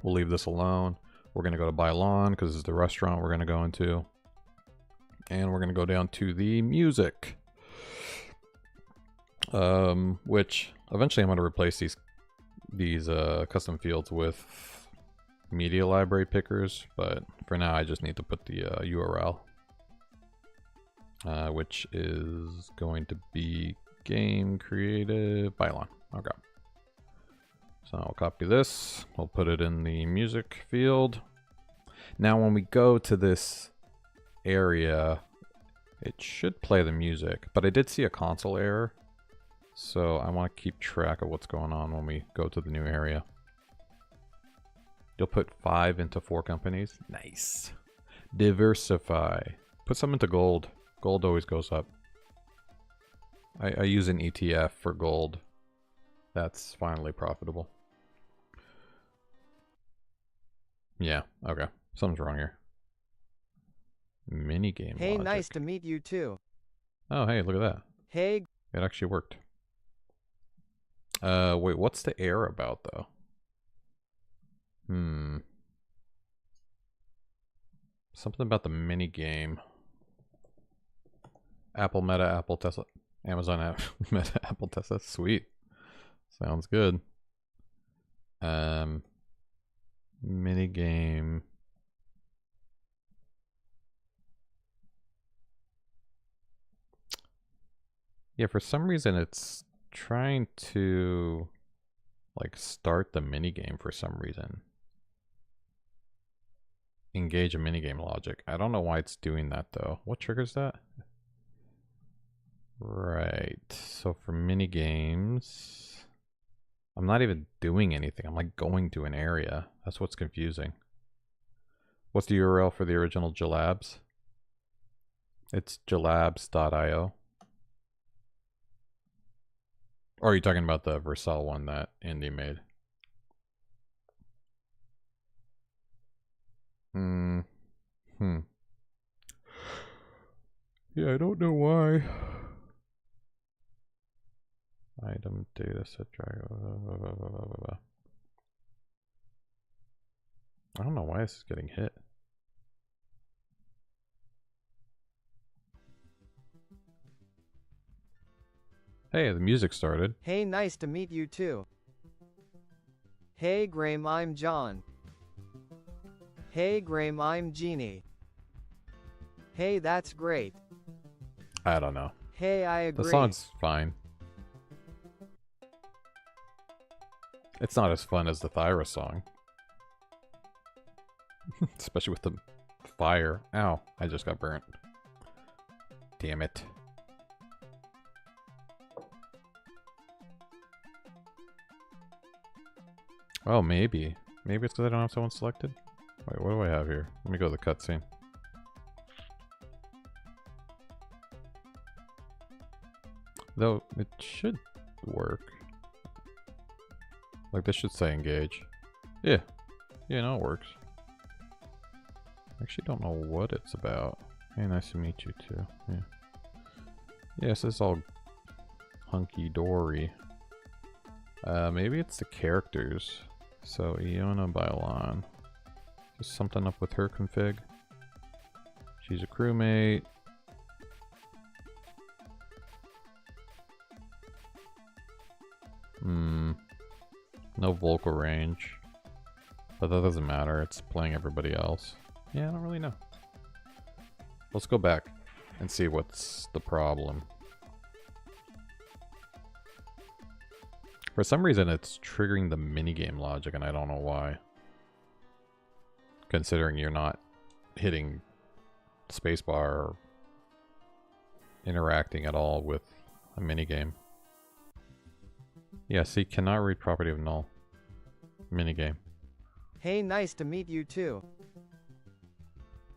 We'll leave this alone. We're going to go to buy lawn because this is the restaurant we're going to go into. And we're going to go down to the music. Which eventually I'm going to replace these custom fields with media library pickers, but for now I just need to put the URL, which is going to be game creative byline. Okay. So I'll copy this, we'll put it in the music field. Now when we go to this area, it should play the music, but I did see a console error, so I want to keep track of what's going on when we go to the new area. You'll put 5 into 4 companies. Nice. Diversify. Put some into gold. Gold always goes up. I use an ETF for gold. That's finally profitable. Yeah, okay. Something's wrong here. Minigame Hey, logic. nice to meet you too. Oh, hey, look at that. Hey. It actually worked. Wait, what's the error about, though? Something about the minigame. Apple, Meta, Apple, Tesla. Amazon, Meta, Apple, Tesla. Sweet. Sounds good. Minigame. Yeah, for some reason it's trying to like start the minigame for some reason. Engage a minigame logic. I don't know why it's doing that though. What triggers that? Right. So for minigames, I'm not even doing anything. I'm like going to an area. That's what's confusing. What's the URL for the original Jalabs? It's jalabs.io. Or are you talking about the Versailles one that Andy made? Yeah, I don't know why. Item data set drag. I don't know why this is getting hit. Hey, the music started. Hey, nice to meet you too. Hey, Graham, I'm John. Hey, Graham, I'm Jeannie. Hey, that's great. I don't know. Hey, I agree. The song's fine. It's not as fun as the Thyra song. Especially with the fire. Ow, I just got burnt. Damn it. Oh, maybe. Maybe it's because I don't have someone selected? Wait, what do I have here? Let me go to the cutscene. Though, it should work. Like, this should say engage. Yeah. Yeah, no, it works. I actually don't know what it's about. Hey, nice to meet you too. Yeah. Yes, it's all hunky-dory. Maybe it's the characters. So, Iona Bylon. Just something up with her config. She's a crewmate. No vocal range. But that doesn't matter, it's playing everybody else. Yeah, I don't really know. Let's go back and see what's the problem. For some reason it's triggering the minigame logic and I don't know why. Considering you're not hitting spacebar or interacting at all with a minigame. Yeah, see, cannot read property of null. Minigame. Hey, nice to meet you too.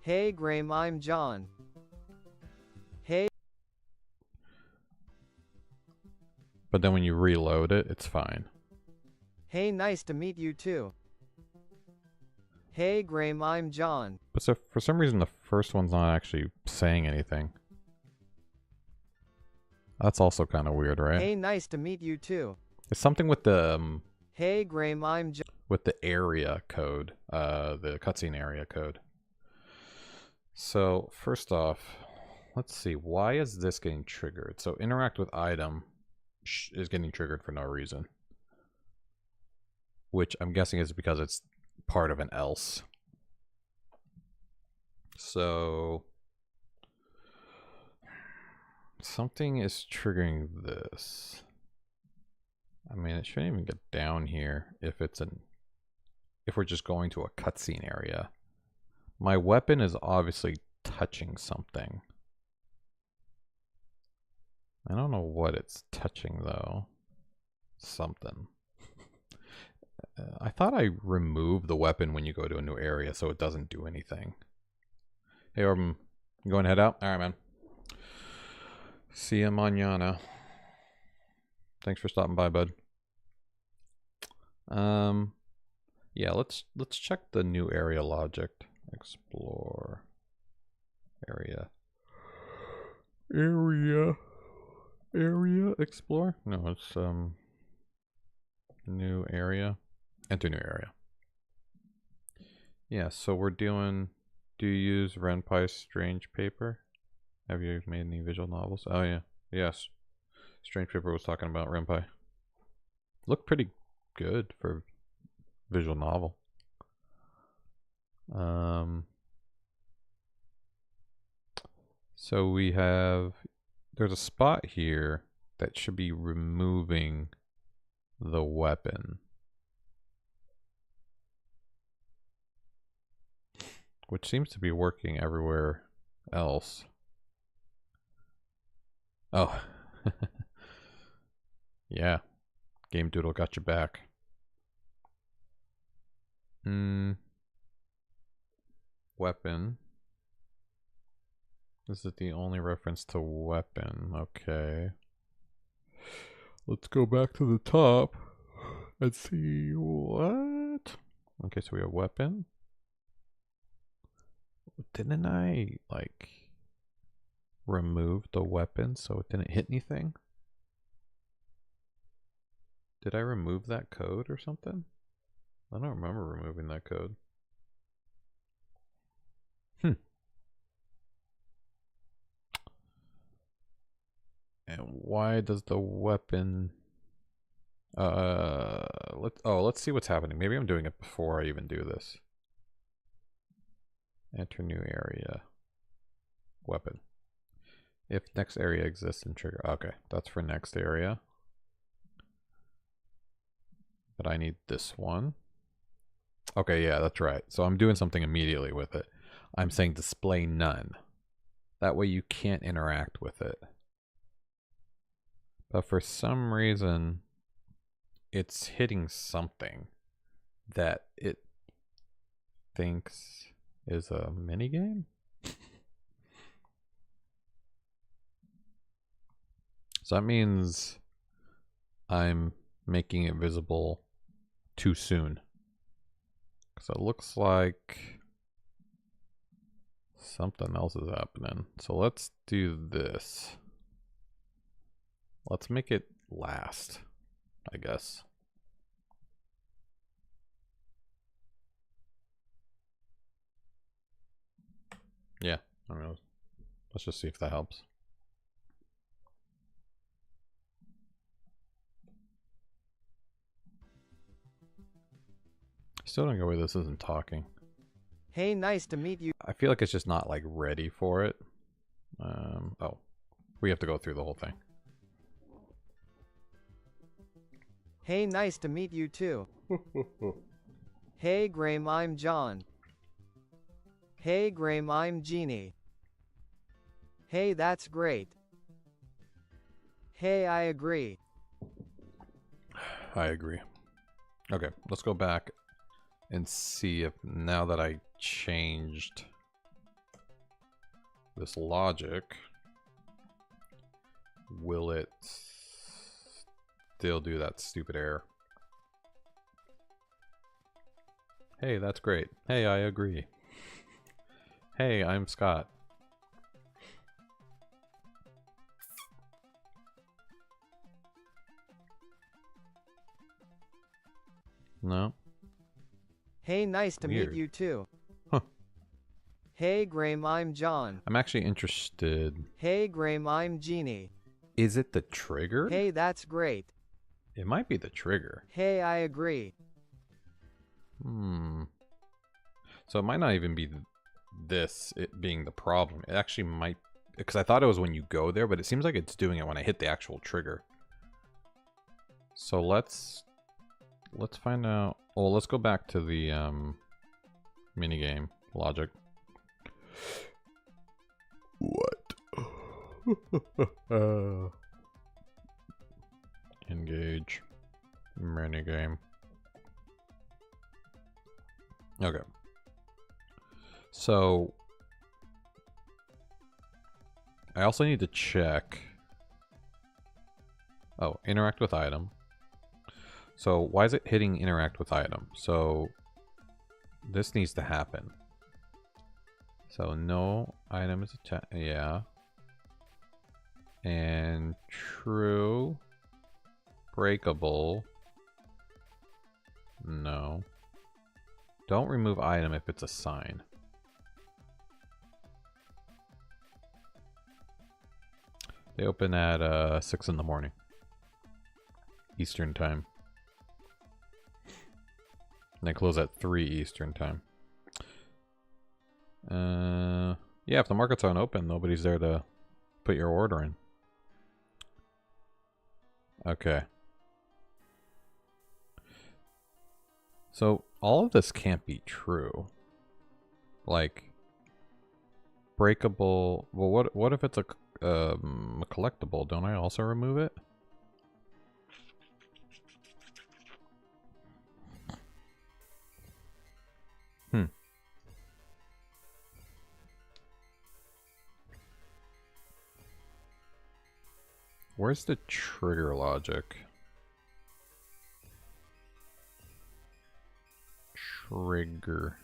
Hey, Graham, I'm John. Hey. But then when you reload it, it's fine. Hey, nice to meet you too. Hey, Graham, I'm John. But so for some reason the first one's not actually saying anything. That's also kind of weird, right? Hey, nice to meet you too. It's something with the Hey, Graham, I'm John. with the area code, the cutscene area code. So first off, let's see, why is this getting triggered? So interact with item is getting triggered for no reason, which I'm guessing is because it's part of an else. So something is triggering this. I mean, it shouldn't even get down here if we're just going to a cutscene area. My weapon is obviously touching something. I don't know what it's touching though. Something. I thought I removed the weapon when you go to a new area so it doesn't do anything. Hey Orbem, you going to head out? Alright, man. See ya mañana. Thanks for stopping by, bud. Yeah, let's check the new area logic. Explore area. Area explore? No, it's new area. Enter new area. Yeah, so we're doing, do you use Renpai's Strange Paper? Have you made any visual novels? Oh yeah. Yes. Strange Paper was talking about Renpai. Looked pretty good for visual novel. So we have, there's a spot here that should be removing the weapon, which seems to be working everywhere else. Oh. Yeah. Game Doodle got your back. Weapon. This is the only reference to weapon. Okay. Let's go back to the top and see what. Okay, so we have weapon. Didn't I, like, remove the weapon so it didn't hit anything? Did I remove that code or something? I don't remember removing that code. And why does the weapon let's see what's happening. Maybe I'm doing it before I even do this. Enter new area. Weapon. If next area exists and trigger. Okay, that's for next area. But I need this one. Okay, yeah, that's right. So I'm doing something immediately with it. I'm saying display none. That way you can't interact with it. But for some reason, it's hitting something that it thinks is a minigame? So that means I'm making it visible too soon. So it looks like something else is happening. So let's do this. Let's make it last, I guess. Yeah, I don't know. Let's just see if that helps. Still don't get why this isn't talking. Hey, nice to meet you. I feel like it's just not like ready for it. Oh, we have to go through the whole thing. Hey, nice to meet you too. Hey, Graham, I'm John. Hey, Graham, I'm Jeannie. Hey, that's great. Hey, I agree. I agree. Okay, let's go back and see if now that I changed this logic, will it still do that stupid error? Hey, that's great. Hey, I agree. Hey, I'm Scott. No. Hey, nice to Weird. meet you too. Huh. Hey, Graham, I'm John. I'm actually interested. Hey, Graham, I'm Jeannie. Is it the trigger? Hey, that's great. It might be the trigger. Hey, I agree. So it might not even be this, it being the problem. It actually might, because I thought it was when you go there, but it seems like it's doing it when I hit the actual trigger. So let's find out. Well, let's go back to the minigame logic. What? Engage minigame. Okay. So I also need to check. Oh, interact with item. So why is it hitting interact with item? So this needs to happen. So no item is attached. Yeah. And true. Breakable. No. Don't remove item if it's a sign. They open at 6 in the morning. Eastern time. And they close at 3 Eastern time. Yeah, if the markets aren't open, nobody's there to put your order in. Okay. So all of this can't be true. Like breakable. Well, what if it's a collectible? Don't I also remove it? Where's the trigger logic? Trigger.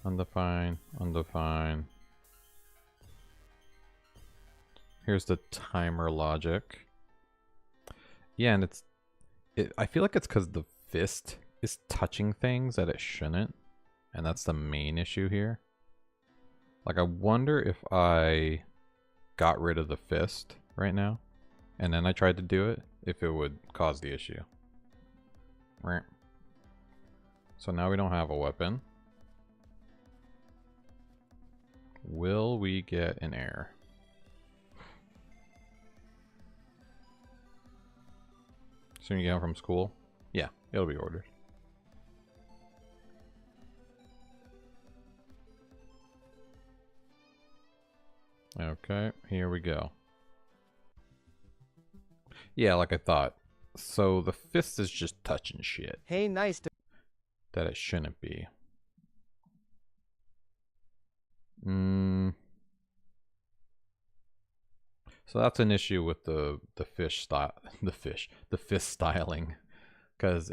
Undefined, undefined. Here's the timer logic. Yeah, and I feel like it's because the fist is touching things that it shouldn't. And that's the main issue here. Like, I wonder if I got rid of the fist right now, and then I tried to do it, if it would cause the issue. So now we don't have a weapon. Will we get an error? Soon you get home from school? Yeah, it'll be ordered. Okay, here we go. Yeah, like I thought. So the fist is just touching shit Hey, nice to. that it shouldn't be. So that's an issue with the fist styling, because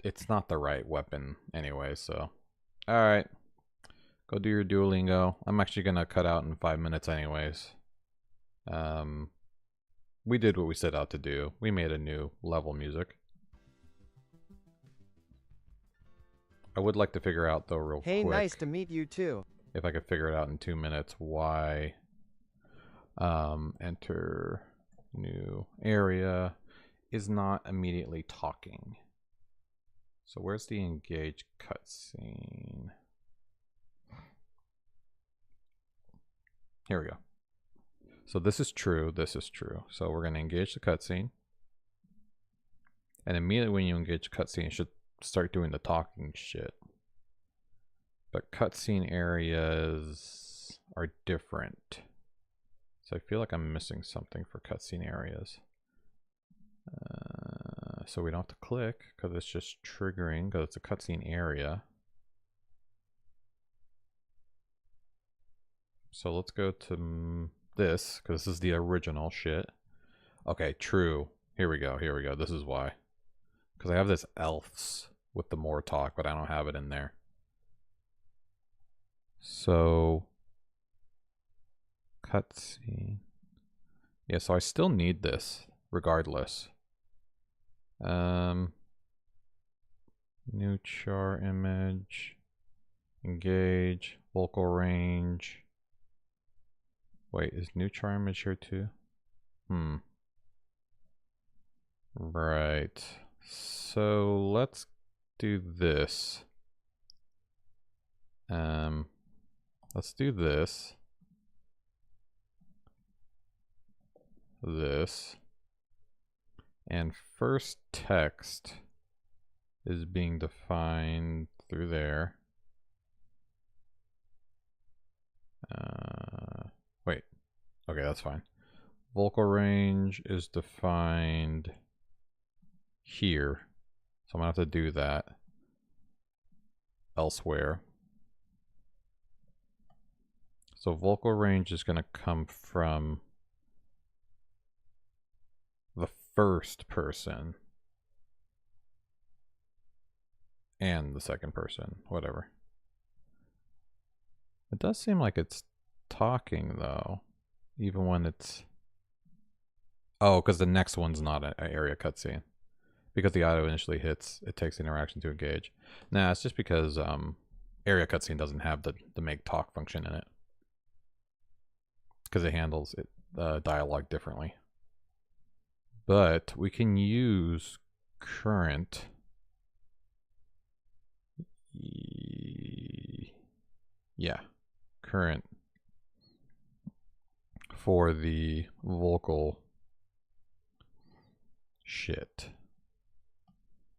it's not the right weapon anyway. So, all right, go do your Duolingo. I'm actually gonna cut out in 5 minutes anyways. We did what we set out to do. We made a new level music. I would like to figure out though real Hey, quick, nice to meet you too. if I could figure it out in 2 minutes, why enter new area is not immediately talking. So where's the engage cutscene? Here we go. So this is true, this is true. So we're going to engage the cutscene. And immediately when you engage cutscene, it should start doing the talking shit. But cutscene areas are different. So I feel like I'm missing something for cutscene areas. So we don't have to click because it's just triggering because it's a cutscene area. So let's go to this because this is the original shit. Okay, true. Here we go. Here we go. This is why. Because I have this else with the more talk, but I don't have it in there. So cutscene. Yeah, so I still need this regardless. New char image, engage, vocal range. Wait, is new char image here too? Right. So let's do this. Let's do this. This. And first text is being defined through there. Wait. Okay, that's fine. Vocal range is defined here. So I'm gonna have to do that elsewhere. So vocal range is gonna come from the first person and the second person, whatever. It does seem like it's talking though, even when it's... Oh, because the next one's not an area cutscene. Because the auto initially hits, it takes the interaction to engage. Nah, it's just because area cutscene doesn't have the make talk function in it. Because it handles it dialogue differently. But we can use current. Yeah, current for the vocal shit.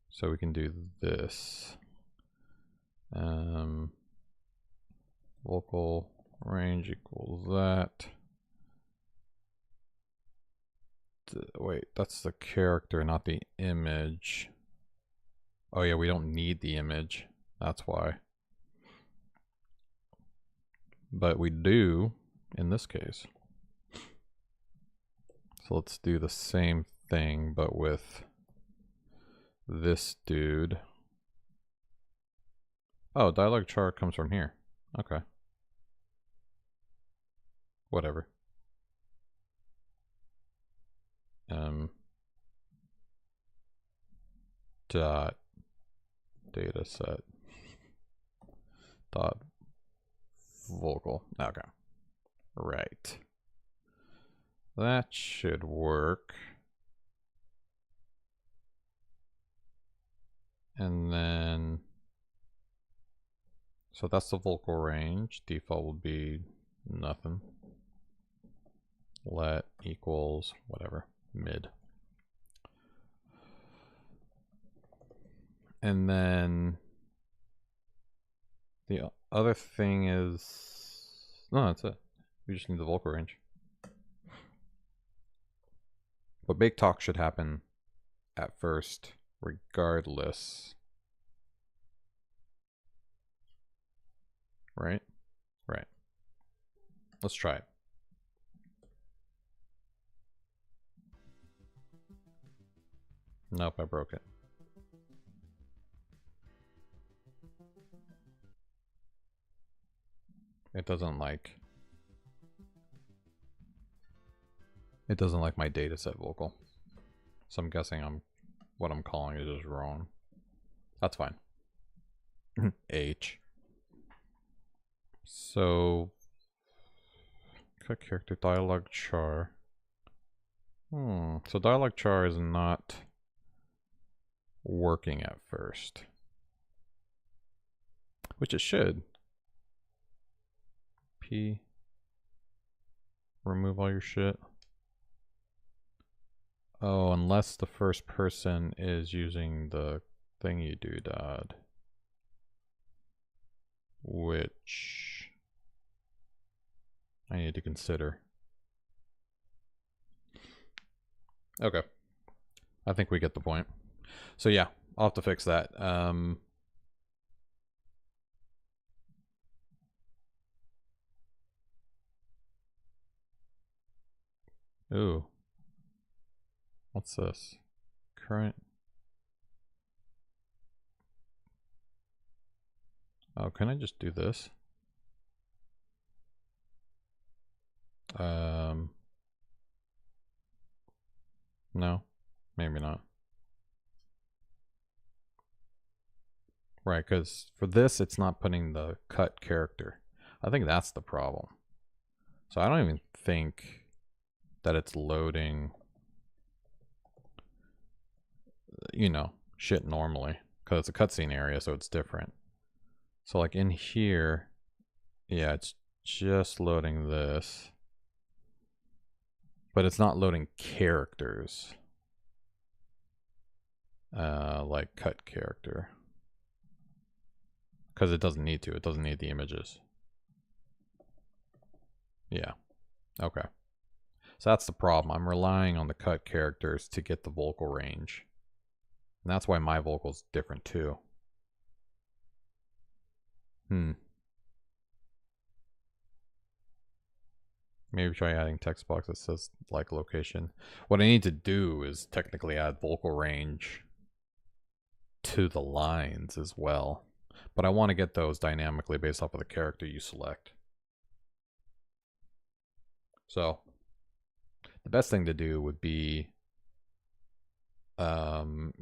So we can do this. Vocal range equals that. Wait, that's the character, not the image. Oh yeah, we don't need the image. That's why. But we do in this case. So let's do the same thing, but with this dude. Oh, dialogue char comes from here. Okay. Whatever. Dot data set dot vocal. Okay. Right. That should work. And then, so that's the vocal range. Default will be nothing. Let equals whatever, mid. And then the other thing is, no, that's it. We just need the vocal range. But big talk should happen at first, regardless. Right? Right. Let's try it. Nope, I broke it. It doesn't like my dataset vocal. So I'm guessing what I'm calling it is wrong. That's fine. H. So cut character dialogue char. So dialogue char is not working at first. Which it should. P. Remove all your shit. Oh, unless the first person is using the thingy doodad. Which I need to consider. Okay. I think we get the point. So yeah, I'll have to fix that. Ooh. What's this? Current. Oh, can I just do this? No, maybe not. Right, because for this, it's not putting the cut character. I think that's the problem. So I don't even think that it's loading you know, shit normally. Because it's a cutscene area, so it's different. So like in here, yeah, it's just loading this. But it's not loading characters. Like cut character. Because it doesn't need to. It doesn't need the images. Yeah. Okay. So that's the problem. I'm relying on the cut characters to get the vocal range. And that's why my vocal's different too. Maybe try adding text box that says like location. What I need to do is technically add vocal range to the lines as well. But I want to get those dynamically based off of the character you select. So the best thing to do would be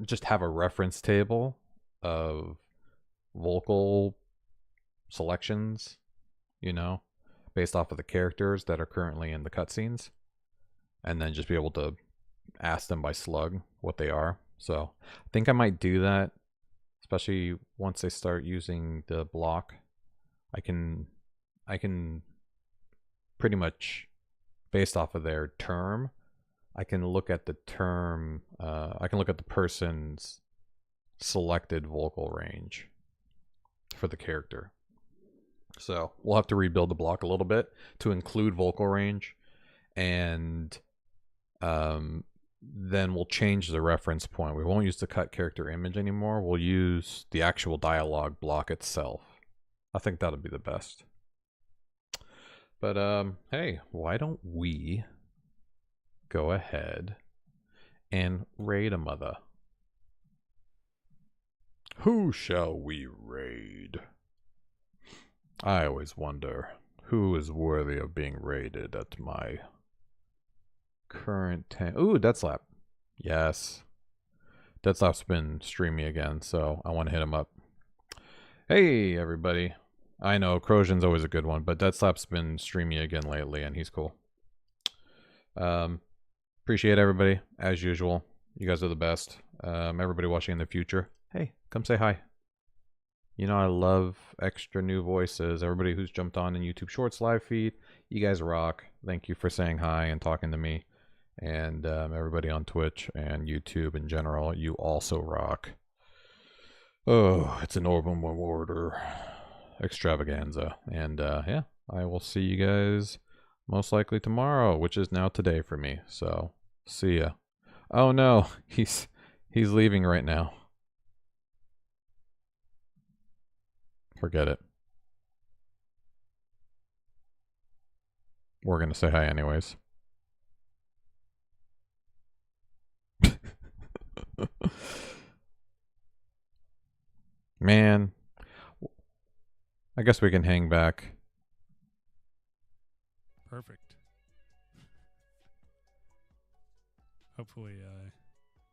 just have a reference table of vocal selections, you know, based off of the characters that are currently in the cutscenes, and then just be able to ask them by slug what they are. So I think I might do that, especially once they start using the block. I can pretty much, based off of their term, I can look at the term, I can look at the person's selected vocal range for the character. So we'll have to rebuild the block a little bit to include vocal range, and then we'll change the reference point. We won't use the cut character image anymore. We'll use the actual dialogue block itself. I think that'll be the best. But hey, why don't we go ahead and raid a mother? Who shall we raid? I always wonder who is worthy of being raided at my current time. Ooh, Deadslap. Yes. Deadslap's been streaming again, so I want to hit him up. Hey, everybody. I know, Crozian's always a good one, but Deadslap's been streaming again lately, and he's cool. Appreciate everybody, as usual. You guys are the best. Everybody watching in the future, hey, come say hi. You know, I love extra new voices. Everybody who's jumped on in YouTube Shorts live feed, you guys rock. Thank you for saying hi and talking to me. And everybody on Twitch and YouTube in general, you also rock. Oh, it's an Orbem Order extravaganza. And yeah, I will see you guys most likely tomorrow, which is now today for me. So, see ya. Oh no, he's leaving right now. Forget it. We're going to say hi anyways. Man, I guess we can hang back. Perfect. Hopefully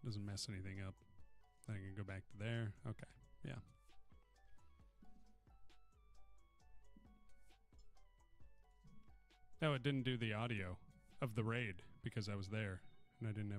doesn't mess anything up. I can go back to there. Okay. Yeah. No, it didn't do the audio of the raid because I was there and I didn't have